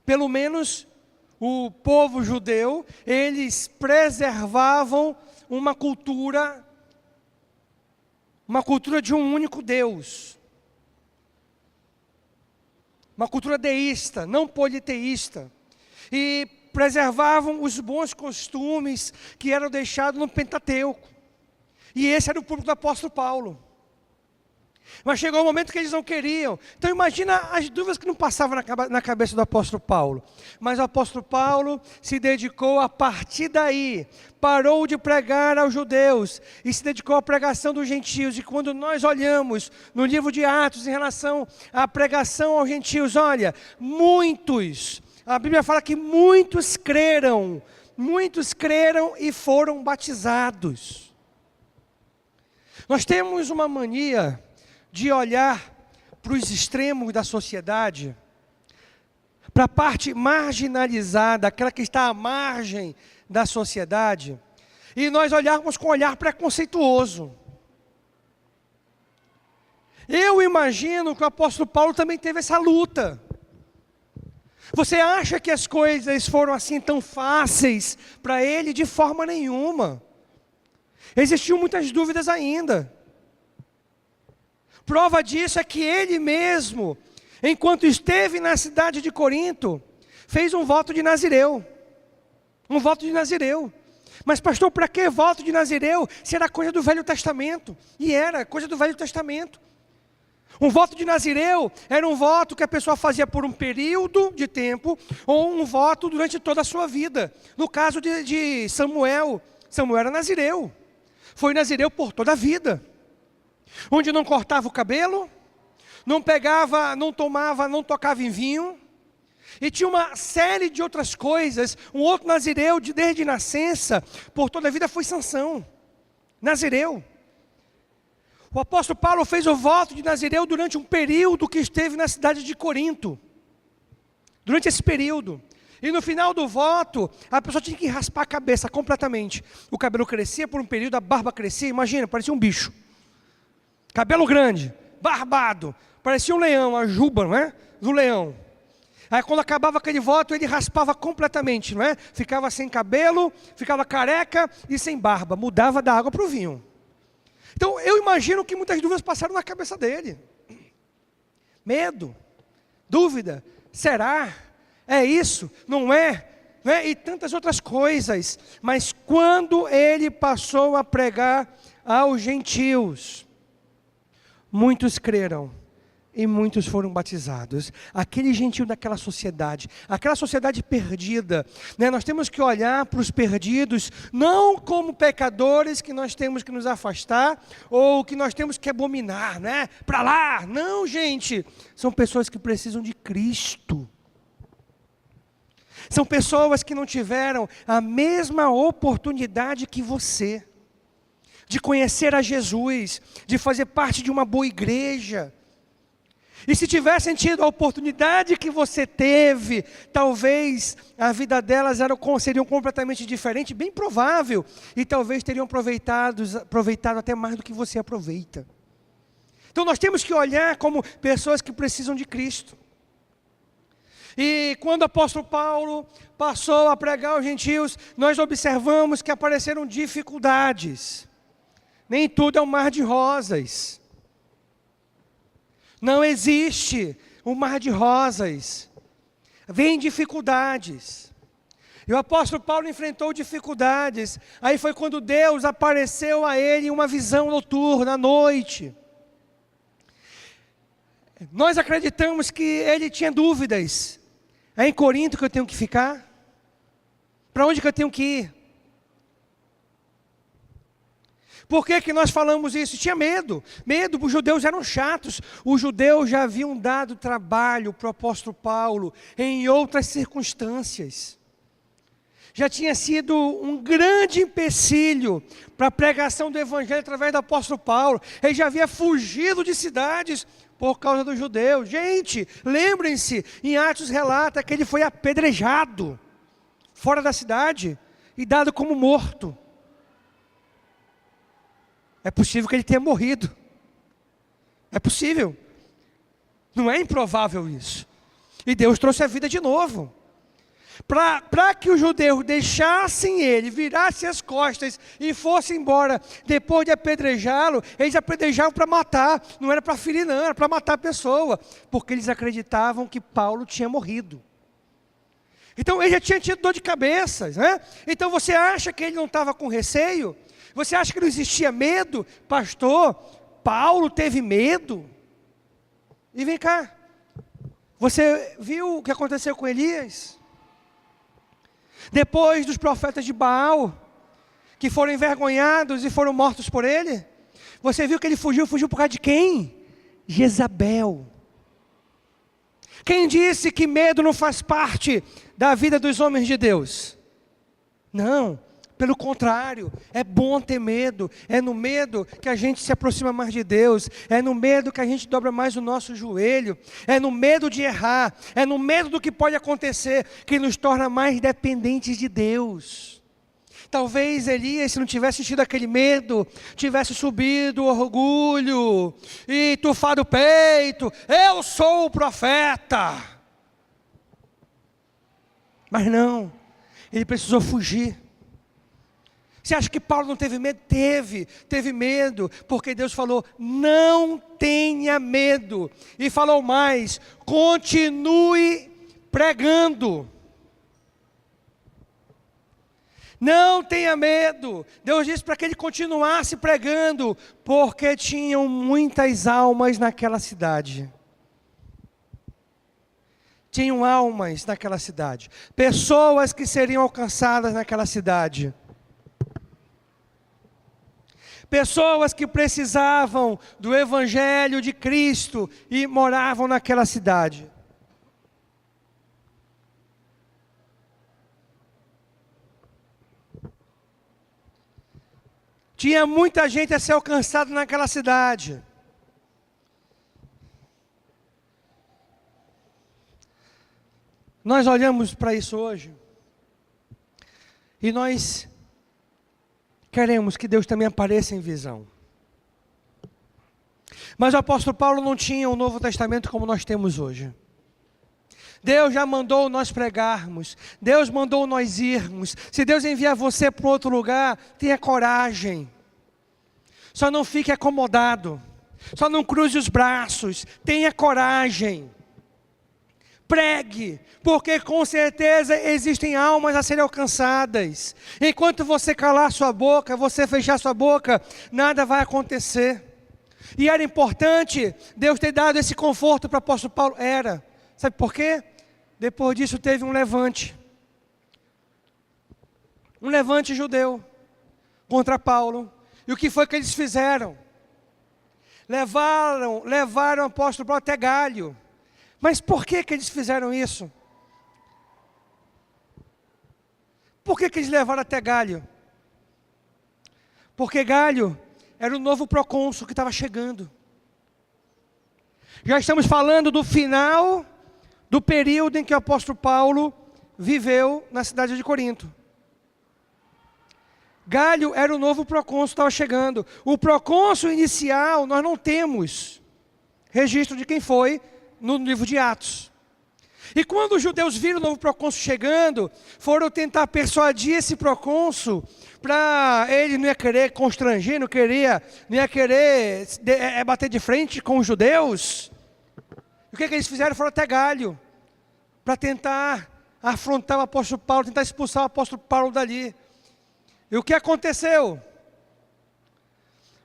Pelo menos o povo judeu, eles preservavam uma cultura de um único Deus. Uma cultura deísta, não politeísta. E preservavam os bons costumes que eram deixados no Pentateuco. E esse era o público do apóstolo Paulo. Mas chegou um momento que eles não queriam. Então imagina as dúvidas que não passavam na cabeça do apóstolo Paulo. Mas o apóstolo Paulo se dedicou a partir daí. Parou de pregar aos judeus e se dedicou à pregação dos gentios. E quando nós olhamos no livro de Atos em relação à pregação aos gentios, olha, a Bíblia fala que muitos creram e foram batizados. Nós temos uma mania de olhar para os extremos da sociedade, para a parte marginalizada, aquela que está à margem da sociedade, e nós olharmos com um olhar preconceituoso. Eu imagino que o apóstolo Paulo também teve essa luta. Você acha que as coisas foram assim tão fáceis para ele? De forma nenhuma. Existiam muitas dúvidas ainda. Prova disso é que ele mesmo, enquanto esteve na cidade de Corinto, fez um voto de Nazireu. Um voto de Nazireu. Mas pastor, para que voto de Nazireu? Se era coisa do Velho Testamento. E era coisa do Velho Testamento. Um voto de Nazireu era um voto que a pessoa fazia por um período de tempo, ou um voto durante toda a sua vida. No caso de Samuel, Samuel era Nazireu. Foi Nazireu por toda a vida. Onde não cortava o cabelo, não pegava, não tomava, não tocava em vinho. E tinha uma série de outras coisas. Um outro Nazireu, desde nascença, por toda a vida, foi Sansão. Nazireu. O apóstolo Paulo fez o voto de Nazireu durante um período que esteve na cidade de Corinto. Durante esse período. E no final do voto, a pessoa tinha que raspar a cabeça completamente. O cabelo crescia por um período, a barba crescia, imagina, parecia um bicho. Cabelo grande, barbado, parecia um leão, a juba, não é? Do leão. Aí quando acabava aquele voto, ele raspava completamente, não é? Ficava sem cabelo, ficava careca e sem barba. Mudava da água para o vinho. Então eu imagino que muitas dúvidas passaram na cabeça dele. Medo, dúvida, será? É isso? Não é? Não é? E tantas outras coisas. Mas quando ele passou a pregar aos gentios, muitos creram. E muitos foram batizados. Aquele gentio daquela sociedade, aquela sociedade perdida, né? Nós temos que olhar para os perdidos, não como pecadores que nós temos que nos afastar, ou que nós temos que abominar, né? Para lá, não, gente. São pessoas que precisam de Cristo. São pessoas que não tiveram a mesma oportunidade que você, de conhecer a Jesus, de fazer parte de uma boa igreja. E se tivessem tido a oportunidade que você teve, talvez a vida delas seriam completamente diferente, bem provável. E talvez teriam aproveitado até mais do que você aproveita. Então nós temos que olhar como pessoas que precisam de Cristo. E quando o apóstolo Paulo passou a pregar aos gentios, nós observamos que apareceram dificuldades. Nem tudo é um mar de rosas. Não existe um mar de rosas. Vem dificuldades. E o apóstolo Paulo enfrentou dificuldades. Aí foi quando Deus apareceu a ele em uma visão noturna, à noite. Nós acreditamos que ele tinha dúvidas. É em Corinto que eu tenho que ficar? Para onde que eu tenho que ir? Por que nós falamos isso? Tinha medo. Medo, os judeus eram chatos. Os judeus já haviam dado trabalho para o apóstolo Paulo em outras circunstâncias. Já tinha sido um grande empecilho para a pregação do evangelho através do apóstolo Paulo. Ele já havia fugido de cidades por causa dos judeus. Gente, lembrem-se, em Atos relata que ele foi apedrejado fora da cidade e dado como morto. É possível que ele tenha morrido. É possível. Não é improvável isso. E Deus trouxe a vida de novo. Para que os judeus deixassem ele, virassem as costas e fossem embora, depois de apedrejá-lo, eles apedrejavam para matar. Não era para ferir não, era para matar a pessoa. Porque eles acreditavam que Paulo tinha morrido. Então ele já tinha tido dor de cabeça, né? Então você acha que ele não estava com receio? Você acha que não existia medo? Pastor, Paulo teve medo. E vem cá, você viu o que aconteceu com Elias? Depois dos profetas de Baal, que foram envergonhados e foram mortos por ele, você viu que ele fugiu por causa de quem? Jezabel. Quem disse que medo não faz parte da vida dos homens de Deus? Não. Pelo contrário, é bom ter medo. É no medo que a gente se aproxima mais de Deus. É no medo que a gente dobra mais o nosso joelho. É no medo de errar. É no medo do que pode acontecer que nos torna mais dependentes de Deus. Talvez Elias, se não tivesse tido aquele medo, tivesse subido o orgulho e tufado o peito. Eu sou o profeta. Mas não, ele precisou fugir. Você acha que Paulo não teve medo? Teve medo, porque Deus falou, não tenha medo. E falou mais, continue pregando. Não tenha medo. Deus disse para que ele continuasse pregando, porque tinham muitas almas naquela cidade. Tinham almas naquela cidade. Pessoas que seriam alcançadas naquela cidade. Pessoas que precisavam do Evangelho de Cristo e moravam naquela cidade. Tinha muita gente a ser alcançada naquela cidade. Nós olhamos para isso hoje e nós queremos que Deus também apareça em visão. Mas o apóstolo Paulo não tinha o Novo Testamento como nós temos hoje. Deus já mandou nós pregarmos, Deus mandou nós irmos. Se Deus enviar você para outro lugar, tenha coragem. Só não fique acomodado, só não cruze os braços, tenha coragem. Pregue, porque com certeza existem almas a serem alcançadas. Enquanto você calar sua boca, você fechar sua boca, nada vai acontecer. E era importante Deus ter dado esse conforto para o apóstolo Paulo. Era. Sabe por quê? Depois disso teve um levante. Um levante judeu contra Paulo. E o que foi que eles fizeram? Levaram o apóstolo Paulo até Galho. Mas por que eles fizeram isso? Por que eles levaram até Galho? Porque Galho era o novo procônsul que estava chegando. Já estamos falando do final do período em que o apóstolo Paulo viveu na cidade de Corinto. Galho era o novo procônsul que estava chegando. O procônsul inicial nós não temos registro de quem foi no livro de Atos. E quando os judeus viram o novo procônsul chegando, foram tentar persuadir esse procônsul para ele não ia querer constranger, não ia querer bater de frente com os judeus. E o que eles fizeram? Foram até Galho para tentar afrontar o apóstolo Paulo, tentar expulsar o apóstolo Paulo dali. E o que aconteceu?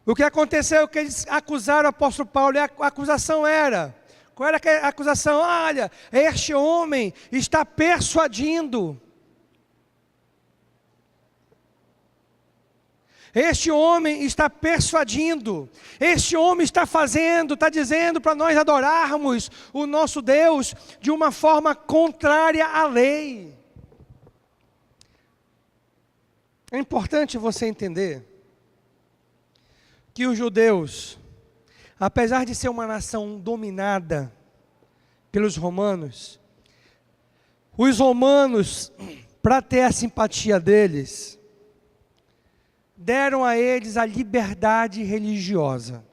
O que aconteceu é que eles acusaram o apóstolo Paulo, e a acusação era... Qual era a acusação? Olha, este homem está persuadindo. Este homem está persuadindo. Este homem está fazendo, está dizendo para nós adorarmos o nosso Deus de uma forma contrária à lei. É importante você entender que os judeus, apesar de ser uma nação dominada pelos romanos, os romanos, para ter a simpatia deles, deram a eles a liberdade religiosa,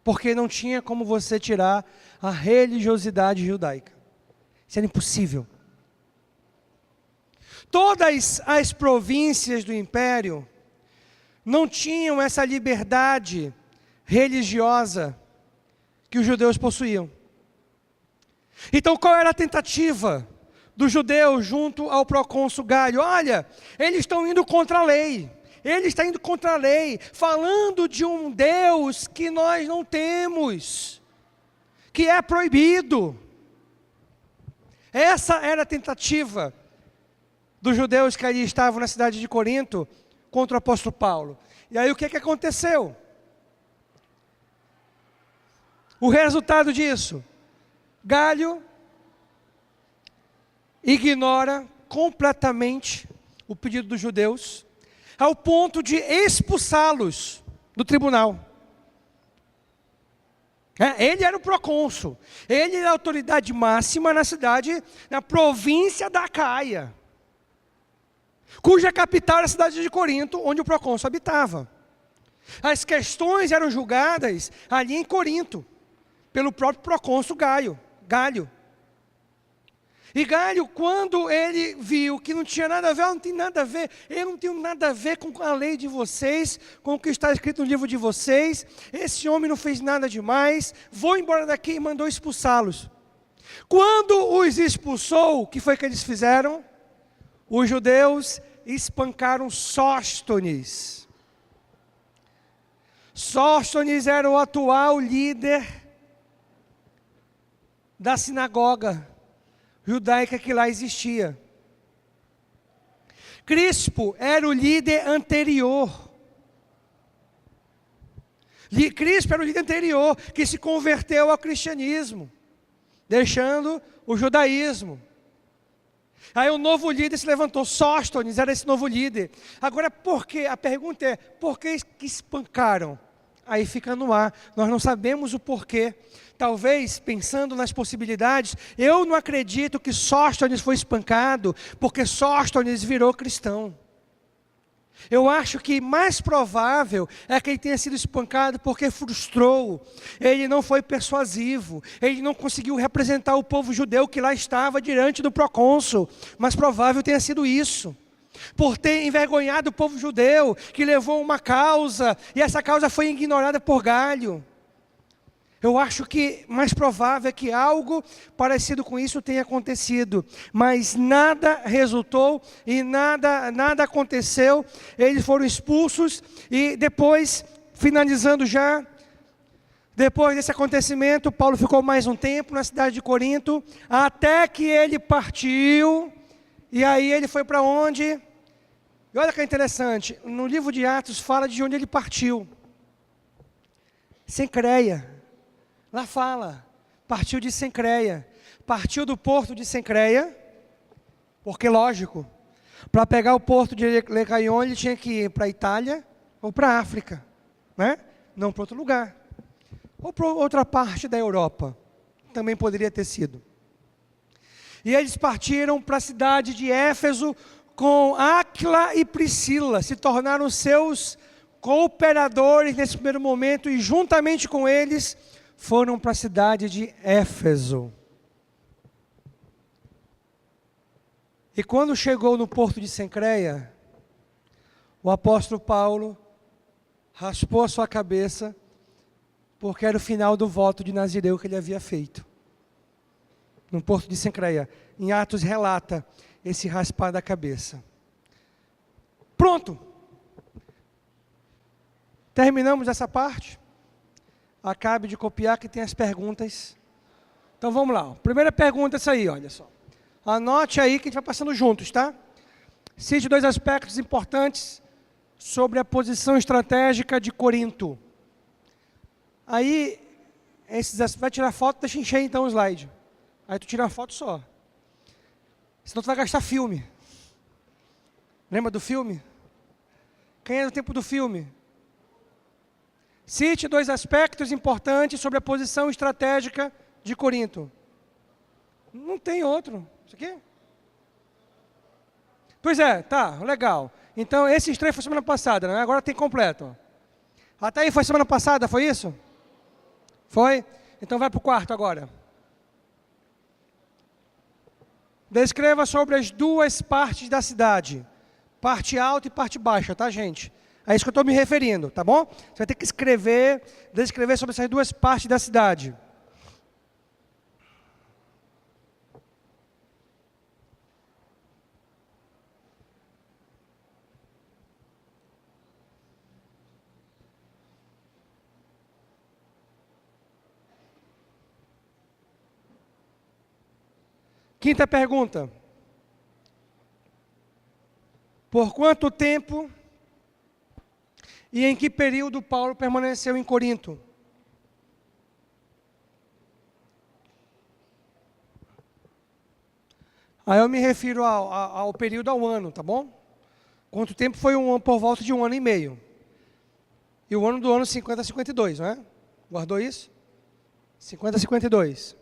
porque não tinha como você tirar a religiosidade judaica. Isso era impossível. Todas as províncias do império não tinham essa liberdade religiosa que os judeus possuíam. Então qual era a tentativa dos judeus junto ao procônsul Galho? Olha, eles estão indo contra a lei. Ele está indo contra a lei, falando de um Deus que nós não temos, que é proibido. Essa era a tentativa dos judeus que ali estavam na cidade de Corinto contra o apóstolo Paulo. E aí o que aconteceu? O resultado disso, Galho ignora completamente o pedido dos judeus, ao ponto de expulsá-los do tribunal. Ele era o procônsul, ele era a autoridade máxima na cidade, na província da Acaia, cuja capital era a cidade de Corinto, onde o procônsul habitava. As questões eram julgadas ali em Corinto, pelo próprio procônsul Galho. E Galho, quando ele viu que não tinha nada a ver, não tem nada a ver, eu não tenho nada a ver com a lei de vocês, com o que está escrito no livro de vocês, esse homem não fez nada demais, vou embora daqui, e mandou expulsá-los. Quando os expulsou, o que foi que eles fizeram? Os judeus espancaram Sóstenes. Sóstenes era o atual líder da sinagoga judaica que lá existia. Crispo era o líder anterior. Crispo era o líder anterior que se converteu ao cristianismo, deixando o judaísmo. Aí o novo líder se levantou, Sóstenes era esse novo líder. Agora, por quê? A pergunta é, por que espancaram? Aí fica no ar, nós não sabemos o porquê. Talvez, pensando nas possibilidades, eu não acredito que Sóstenes foi espancado, porque Sóstenes virou cristão. Eu acho que mais provável é que ele tenha sido espancado porque frustrou, ele não foi persuasivo, ele não conseguiu representar o povo judeu que lá estava diante do procônsul, mas provável tenha sido isso. Por ter envergonhado o povo judeu, que levou uma causa, e essa causa foi ignorada por Galho. Eu acho que mais provável é que algo parecido com isso tenha acontecido, mas nada resultou e nada aconteceu. Eles foram expulsos e depois, finalizando já, depois desse acontecimento, Paulo ficou mais um tempo na cidade de Corinto, até que ele partiu, e aí ele foi para onde? E olha que interessante, no livro de Atos fala de onde ele partiu. Cencreia. Lá fala, partiu de Cencreia, partiu do porto de Cencreia, porque lógico, para pegar o porto de Lecaion ele tinha que ir para a Itália ou para a África, né? Não para outro lugar, ou para outra parte da Europa, também poderia ter sido. E eles partiram para a cidade de Éfeso com Áquila e Priscila, se tornaram seus cooperadores nesse primeiro momento e juntamente com eles foram para a cidade de Éfeso. E quando chegou no porto de Cencreia, o apóstolo Paulo raspou a sua cabeça, porque era o final do voto de Nazireu que ele havia feito. No porto de Cencreia. Em Atos relata esse raspar da cabeça. Pronto. Terminamos essa parte. Acabe de copiar que tem as perguntas. Então vamos lá. Primeira pergunta é essa aí, olha só. Anote aí que a gente vai passando juntos, tá? Cite 2 aspectos importantes sobre a posição estratégica de Corinto. Aí, vai tirar foto, deixa encher então o slide. Aí tu tira uma foto só. Senão tu vai gastar filme. Lembra do filme? Quem é do tempo do filme? Cite 2 aspectos importantes sobre a posição estratégica de Corinto. Não tem outro. Isso aqui? Pois é, tá, legal. Então, esses 3 foi semana passada, né? Agora tem completo. Até aí foi semana passada, foi isso? Foi? Então vai para o quarto agora. Descreva sobre as 2 partes da cidade. Parte alta e parte baixa, tá, gente? É isso que eu estou me referindo, tá bom? Você vai ter que descrever sobre essas 2 partes da cidade. Quinta pergunta. Por quanto tempo e em que período Paulo permaneceu em Corinto? Aí eu me refiro ao período, ao ano, tá bom? Quanto tempo foi por volta de 1 ano e meio. E o ano do ano 50 a 52, não é? Guardou isso? 50 a 52.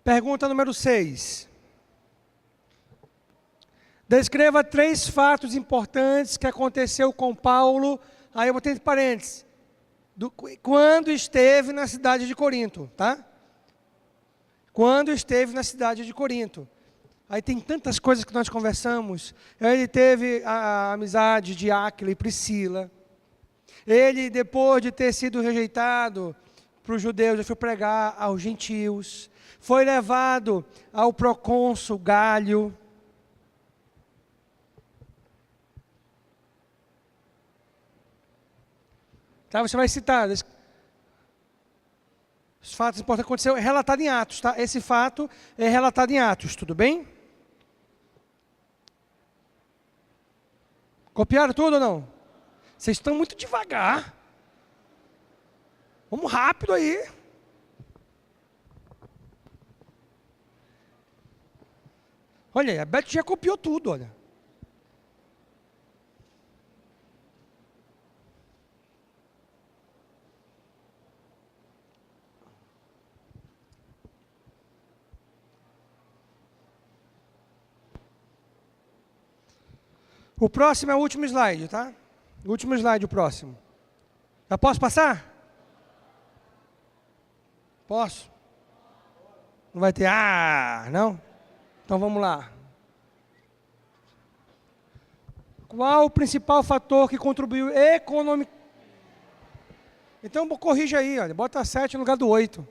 Pergunta número 6. Descreva 3 fatos importantes que aconteceu com Paulo, aí eu botei entre parênteses, quando esteve na cidade de Corinto, tá? Quando esteve na cidade de Corinto. Aí tem tantas coisas que nós conversamos. Ele teve a amizade de Áquila e Priscila. Ele, depois de ter sido rejeitado para os judeus, ele foi pregar aos gentios. Foi levado ao procônsul Galho. Tá, você vai citar. Os fatos importantes que aconteceram, é relatado em Atos, tá? Esse fato é relatado em Atos, tudo bem? Copiaram tudo ou não? Vocês estão muito devagar. Vamos rápido aí. Olha aí, a Beth já copiou tudo, olha. O próximo é o último slide, tá? O último slide, o próximo. Já posso passar? Posso? Não vai ter não? Então vamos lá. Qual o principal fator que contribuiu economicamente? Então corrija aí, olha, bota 7 no lugar do 8.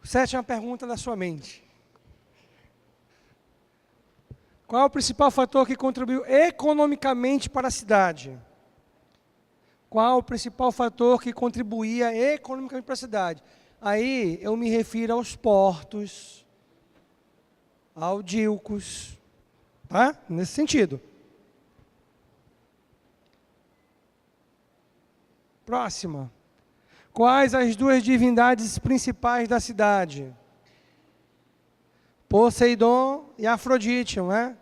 O 7 é uma pergunta da sua mente. Qual é o principal fator que contribuiu economicamente para a cidade? Qual o principal fator que contribuía economicamente para a cidade? Aí eu me refiro aos portos, aos Dilcos, tá? Nesse sentido. Próxima. Quais as 2 divindades principais da cidade? Poseidon e Afrodite, não é?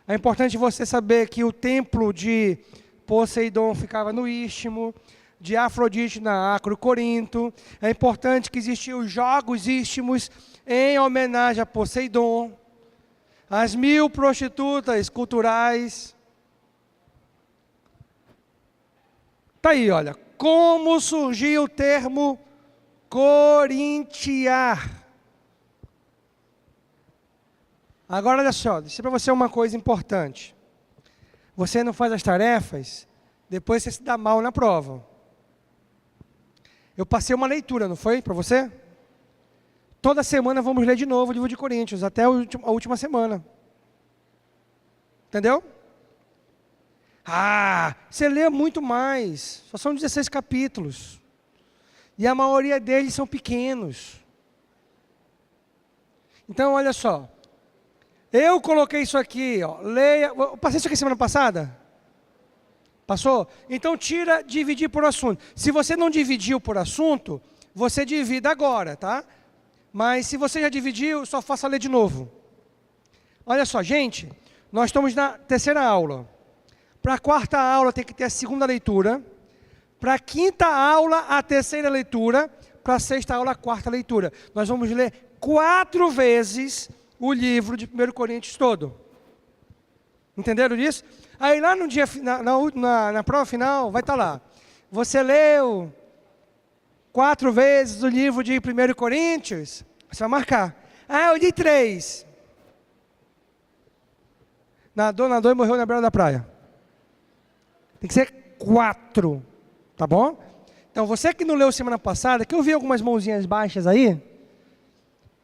É importante você saber que o templo de Poseidon ficava no Istmo, de Afrodite na Acro Corinto. É importante que existiam os jogos istmos em homenagem a Poseidon. As 1000 prostitutas culturais. Tá aí, olha. Como surgiu o termo corintiar? Agora, olha só, deixa para você uma coisa importante. Você não faz as tarefas, depois você se dá mal na prova. Eu passei uma leitura, não foi, para você? Toda semana vamos ler de novo o livro de Coríntios, até a última semana. Entendeu? Você lê muito mais, só são 16 capítulos. E a maioria deles são pequenos. Então, olha só. Eu coloquei isso aqui, ó, leia. Eu passei isso aqui semana passada? Passou? Então tira, dividir por assunto. Se você não dividiu por assunto, você divida agora, tá? Mas se você já dividiu, só faça ler de novo. Olha só, gente, nós estamos na 3ª aula. Para a 4ª aula tem que ter a 2ª leitura. Para a 5ª aula, a 3ª leitura. Para a 6ª aula, a 4ª leitura. Nós vamos ler 4 vezes o livro de 1 Coríntios todo. Entenderam disso? Aí lá no dia, na prova final, vai estar lá. Você leu 4 vezes o livro de 1 Coríntios? Você vai marcar. Eu li 3. Nadou e morreu na beira da praia. Tem que ser 4. Tá bom? Então, você que não leu semana passada, que eu vi algumas mãozinhas baixas aí,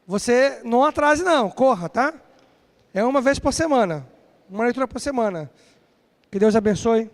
você não atrase não, corra, tá? É uma vez por semana, uma leitura por semana. Que Deus abençoe.